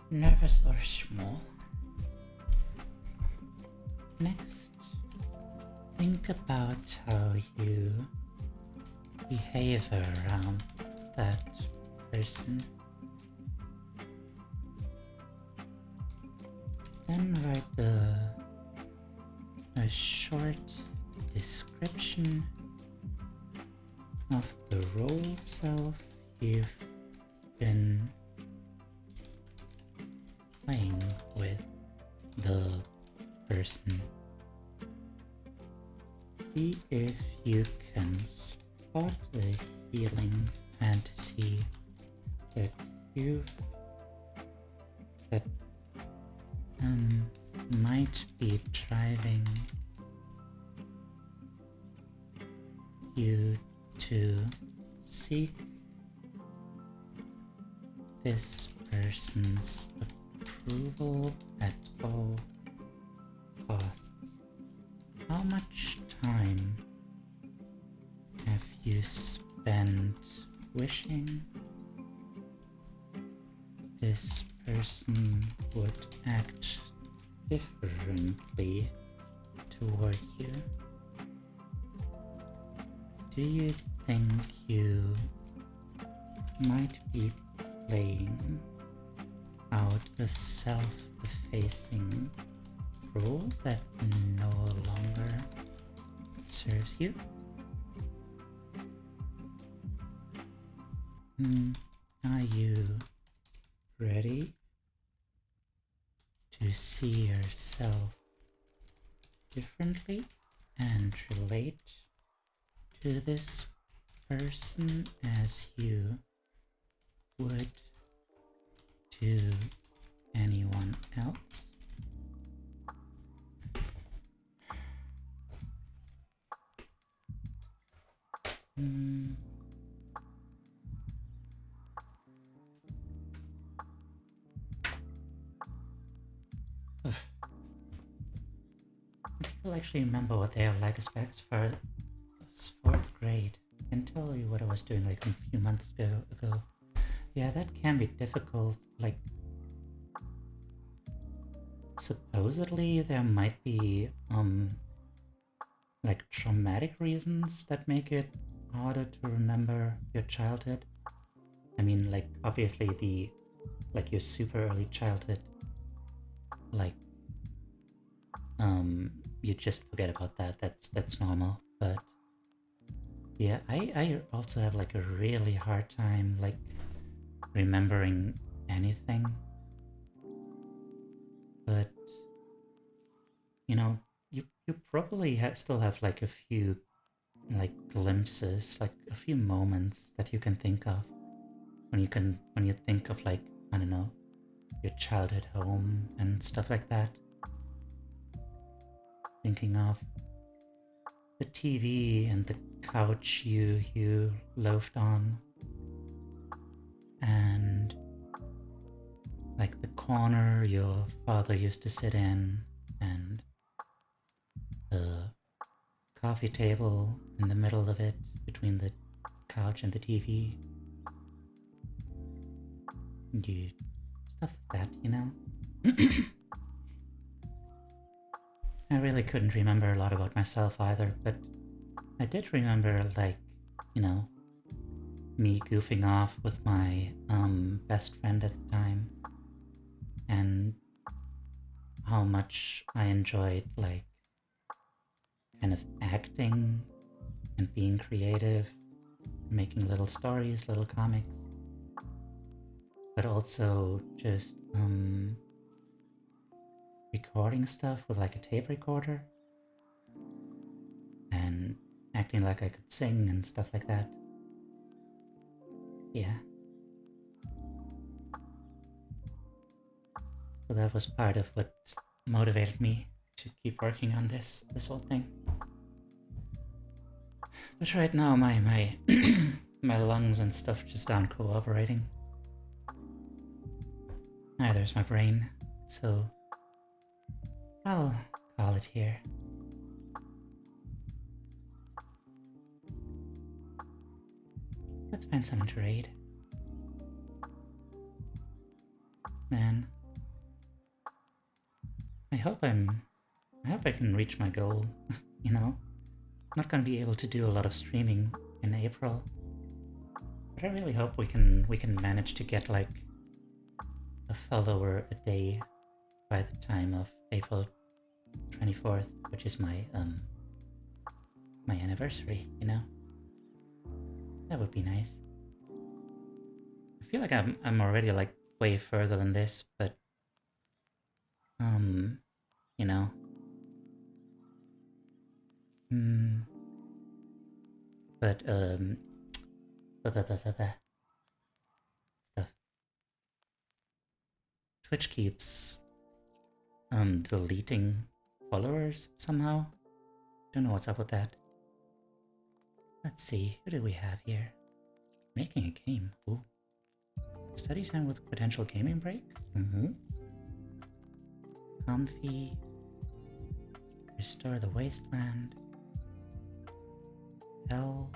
Nervous or small? Next, think about how you behave around that person. Then write a short description of the role self you've been playing with the person. See if you can spot a healing fantasy that might be driving you to seek this person's approval at all costs. How much time have you spent wishing this person would act differently toward you? Do you think you might be playing out a self-effacing role that no longer serves you? Are you ready to see yourself differently and relate to this person as you would to anyone else? I actually remember what they are like as far as 4th grade. I can tell you what I was doing like a few months ago. Yeah, that can be difficult. Like, supposedly there might be like traumatic reasons that make it harder to remember your childhood. I mean, like, obviously your super early childhood, like, you just forget about that. That's normal. But yeah, I also have like a really hard time like remembering anything. But you know, you probably still have like a few like glimpses, like a few moments that you can think of when you think of like, I don't know, your childhood home and stuff like that. Thinking of the TV and the couch you loafed on, and like the corner your father used to sit in, and the coffee table in the middle of it between the couch and the TV. You stuff like that, you know? I really couldn't remember a lot about myself either, but I did remember, like, you know, me goofing off with my best friend at the time, and how much I enjoyed, like, kind of acting and being creative, making little stories, little comics, but also just recording stuff with like a tape recorder and acting like I could sing and stuff like that. Yeah. So that was part of what motivated me to keep working on this whole thing. But right now my my lungs and stuff just aren't cooperating. There's my brain, so I'll call it here. Let's find someone to raid. Man, I hope I can reach my goal. You know, I'm not gonna be able to do a lot of streaming in April, but I really hope we can manage to get like a follower a day by the time of April 24th, which is my my anniversary. You know, that would be nice. I feel like I'm already like way further than this, but you know. But stuff. Twitch keeps deleting followers somehow. Don't know what's up with that. Let's see, who do we have here? Making a game. Ooh. Study time with potential gaming break? Comfy. Restore the wasteland. Hell.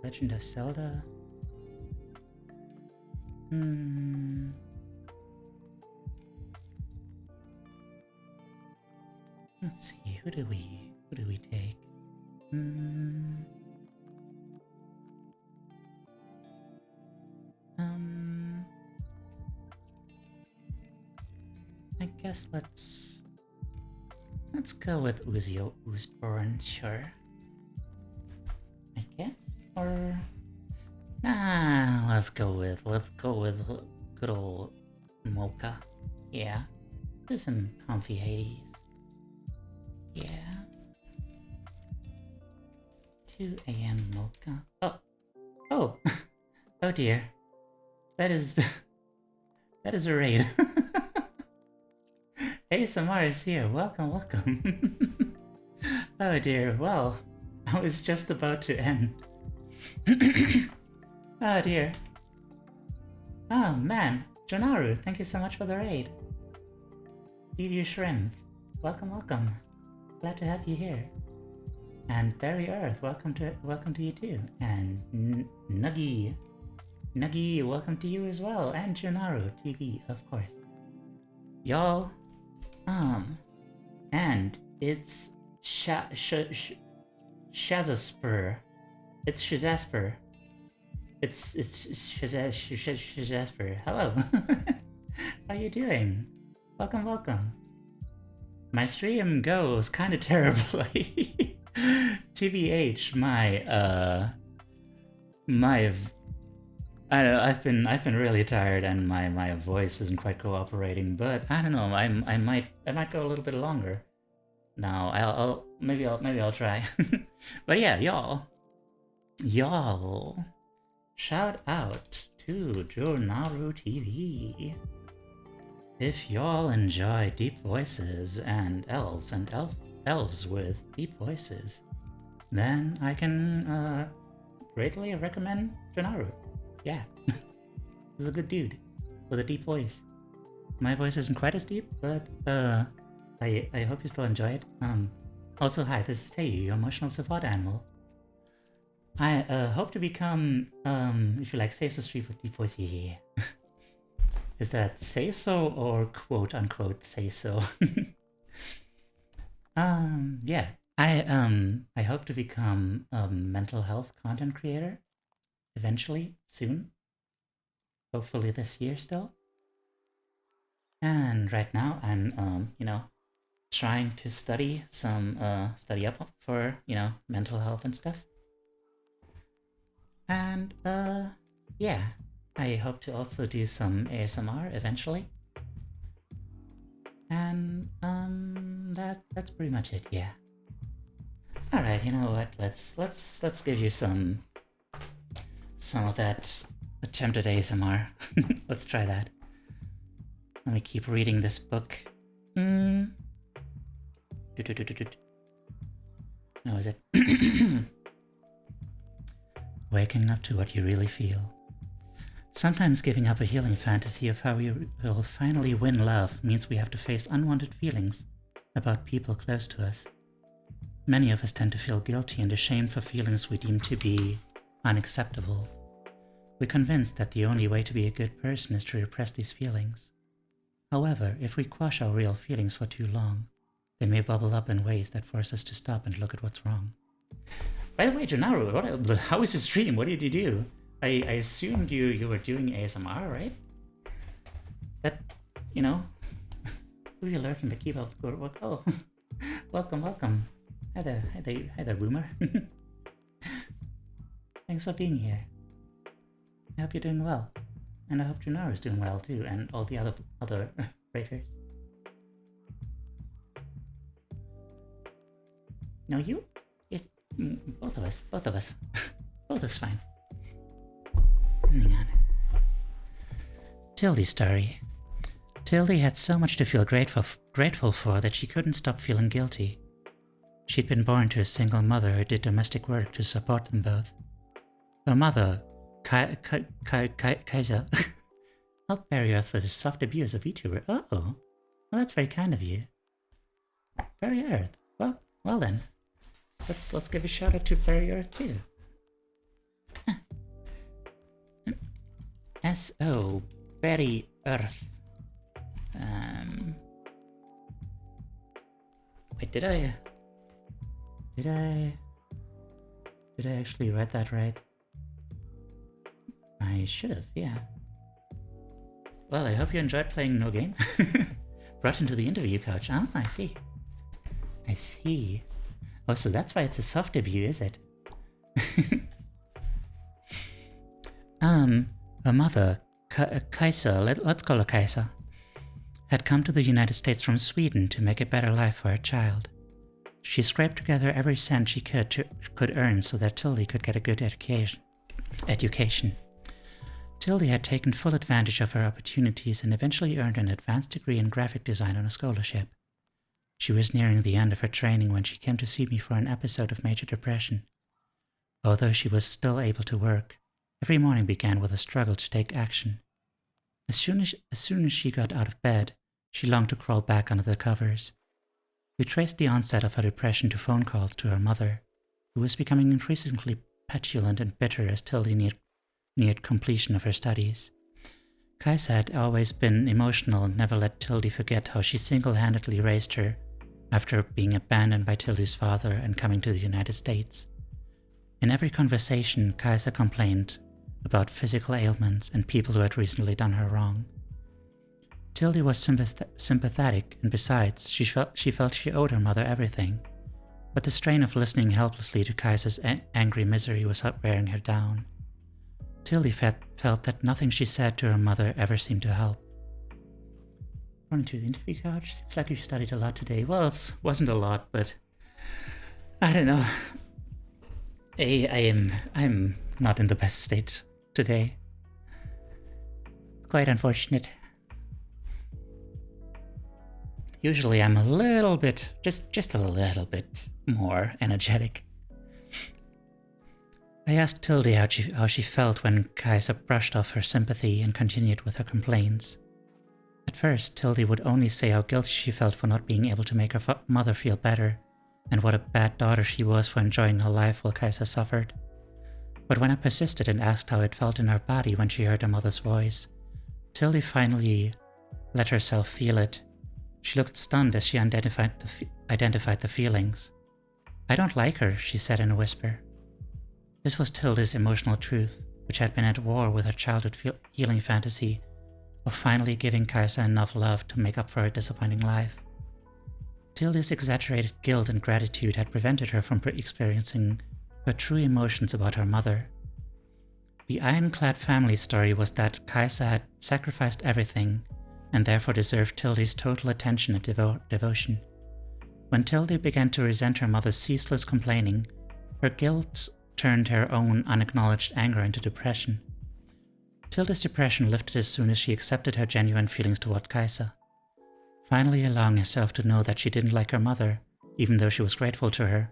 Legend of Zelda. Let's see, who do we take? I guess let's go with Uzio Uzborn, sure. I guess, or let's go with good old Mocha. Yeah, do some comfy Hades. Yeah. 2 a.m. Mocha. Oh, oh dear. That is a raid. ASMR is here. Welcome. Oh dear. Well, I was just about to end. Oh dear. Oh man, Jonaru, thank you so much for the raid. Teiyu Shrimp, welcome. Glad to have you here. And Barry Earth, welcome to you too. And Nuggy, welcome to you as well. And Jonaru TV, of course. Y'all, and it's Shazasper. It's Shazasper. It's Shazasper. Hello. How you doing? Welcome. My stream goes kind of terribly. TBH, I don't know, I've been really tired and my voice isn't quite cooperating, but I don't know, I might go a little bit longer. Now maybe I'll try. But yeah, y'all, shout out to Jonaru TV. If y'all enjoy deep voices and elves with deep voices, then I can greatly recommend Jonaru. Yeah, he's a good dude with a deep voice. My voice isn't quite as deep, but I hope you still enjoy it. Also, hi, this is Teiyu, your emotional support animal. I hope to become, if you like, say so street with deep voice. Yeah. Is that say so or quote unquote say so? Yeah. I hope to become a mental health content creator eventually, soon. Hopefully this year still. And right now I'm trying to study up for, mental health and stuff. And yeah. I hope to also do some ASMR eventually. And that's pretty much it, yeah. Alright, you know what? Let's give you some of that attempted ASMR. Let's try that. Let me keep reading this book. How is it? Waking up to what you really feel. Sometimes giving up a healing fantasy of how we will finally win love means we have to face unwanted feelings about people close to us. Many of us tend to feel guilty and ashamed for feelings we deem to be unacceptable. We're convinced that the only way to be a good person is to repress these feelings. However, if we quash our real feelings for too long, they may bubble up in ways that force us to stop and look at what's wrong. By the way, Jonaru, how was your stream? What did you do? I assumed you were doing ASMR, right? That, who are you lurking to keep up the good work? Oh, welcome. Hi there, Boomer. Thanks for being here. I hope you're doing well. And I hope Jonaru is doing well too, and all the other raiders. No, both of us. Both is fine. Hang on. Tildy's story. Tildy had so much to feel grateful for that she couldn't stop feeling guilty. She'd been born to a single mother who did domestic work to support them both. Her mother, Kaiser, helped bury Earth with a soft debut as a VTuber. Oh, well, that's very kind of you. Bury Earth. Well then, let's give a shout out to Bury Earth too. S.O. Bury Earth. Wait, did I actually write that right? I should have, yeah. Well, I hope you enjoyed playing No Game. Brought into the interview couch. Ah, I see. Oh, so that's why it's a soft debut, is it? Her mother, Kaiser, let's call her Kaiser, had come to the United States from Sweden to make a better life for her child. She scraped together every cent she could earn so that Tildy could get a good education. Tildy had taken full advantage of her opportunities and eventually earned an advanced degree in graphic design on a scholarship. She was nearing the end of her training when she came to see me for an episode of major depression. Although she was still able to work, every morning began with a struggle to take action. As soon as she got out of bed, she longed to crawl back under the covers. We traced the onset of her depression to phone calls to her mother, who was becoming increasingly petulant and bitter as Tildy neared completion of her studies. Kaiser had always been emotional and never let Tildy forget how she single-handedly raised her after being abandoned by Tildy's father and coming to the United States. In every conversation, Kaiser complained about physical ailments and people who had recently done her wrong. Tildy was sympathetic, and besides, she felt she owed her mother everything, but the strain of listening helplessly to Kaiser's angry misery was wearing her down. Tildy felt that nothing she said to her mother ever seemed to help. Running to the interview couch, seems like you studied a lot today. Well, it wasn't a lot, but I don't know. I'm not in the best state today. Quite unfortunate. Usually I'm a little bit, just a little bit more energetic. I asked Tildy how she felt when Kaiser brushed off her sympathy and continued with her complaints. At first, Tildy would only say how guilty she felt for not being able to make her mother feel better, and what a bad daughter she was for enjoying her life while Kaiser suffered. But when I persisted and asked how it felt in her body when she heard her mother's voice, Tildy finally let herself feel it. She looked stunned as she identified the feelings. "I don't like her," she said in a whisper. This was Tildy's emotional truth, which had been at war with her childhood healing fantasy of finally giving Kaiser enough love to make up for her disappointing life. Tildy's exaggerated guilt and gratitude had prevented her from experiencing her true emotions about her mother. The ironclad family story was that Kaiser had sacrificed everything and therefore deserved Tildy's total attention and devotion. When Tildy began to resent her mother's ceaseless complaining, her guilt turned her own unacknowledged anger into depression. Tildy's depression lifted as soon as she accepted her genuine feelings toward Kaiser. Finally allowing herself to know that she didn't like her mother, even though she was grateful to her,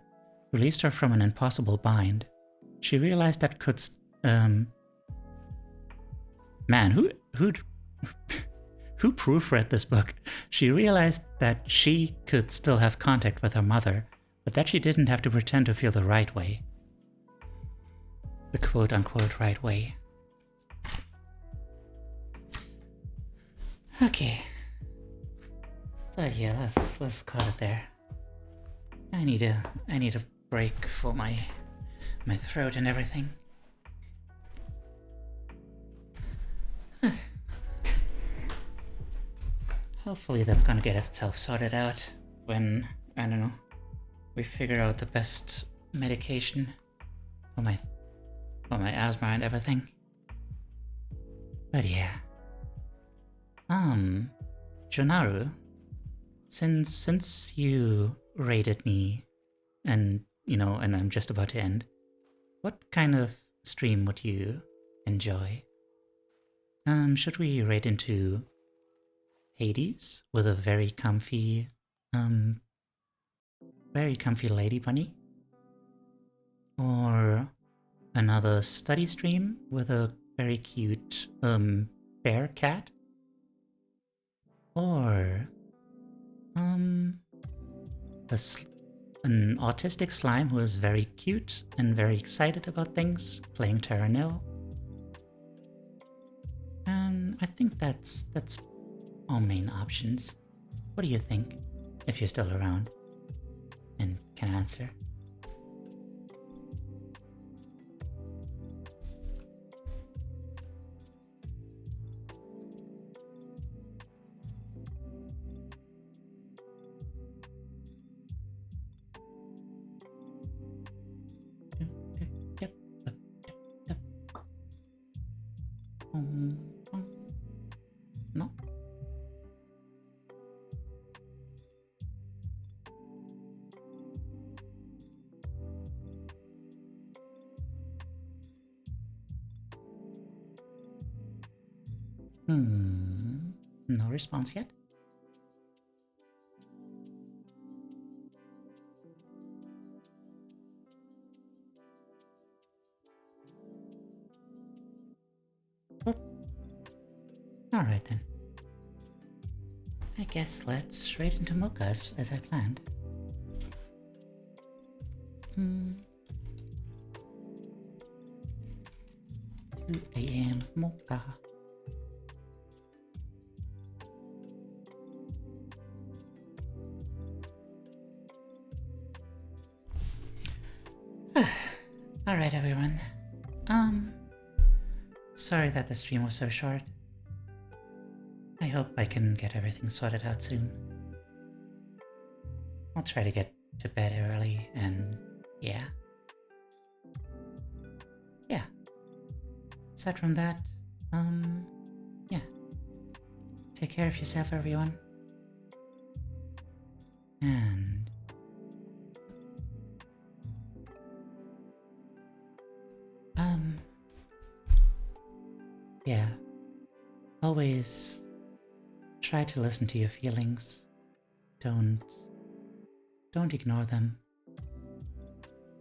released her from an impossible bind. She realized that who proofread this book? She realized that she could still have contact with her mother, but that she didn't have to pretend to feel the right way. The quote-unquote right way. Okay. But yeah, let's cut it there. I need a break for my throat and everything. Hopefully that's gonna get itself sorted out when, I don't know, we figure out the best medication for my asthma and everything. But yeah. Jonaru, since you rated me and I'm just about to end, what kind of stream would you enjoy? Should we raid into Hades with a very comfy lady bunny? Or another study stream with a very cute bear cat? Or an autistic slime who is very cute and very excited about things, playing Terra Nil? I think that's our main options. What do you think, if you're still around and can answer? No? No response yet? Oh. Alright then. I guess let's straight into mochas as I planned. 2 a.m. mocha. Alright everyone. Sorry that the stream was so short. I hope I can get everything sorted out soon. I'll try to get to bed early and yeah. Aside from that, yeah. Take care of yourself everyone. And yeah. Always try to listen to your feelings. Don't ignore them.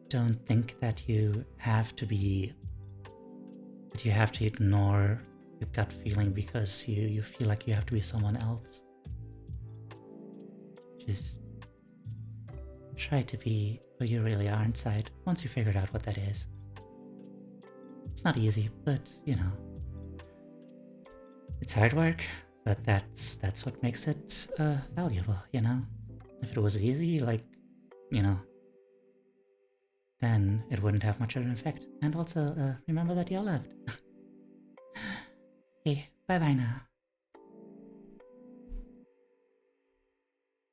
Don't think that you have to ignore your gut feeling because you feel like you have to be someone else. Just try to be who you really are inside once you figured out what that is. It's not easy, but you know, it's hard work, but that's what makes it valuable, you know? If it was easy, like, you know, then it wouldn't have much of an effect. And also, remember that you're loved. Okay, bye-bye now.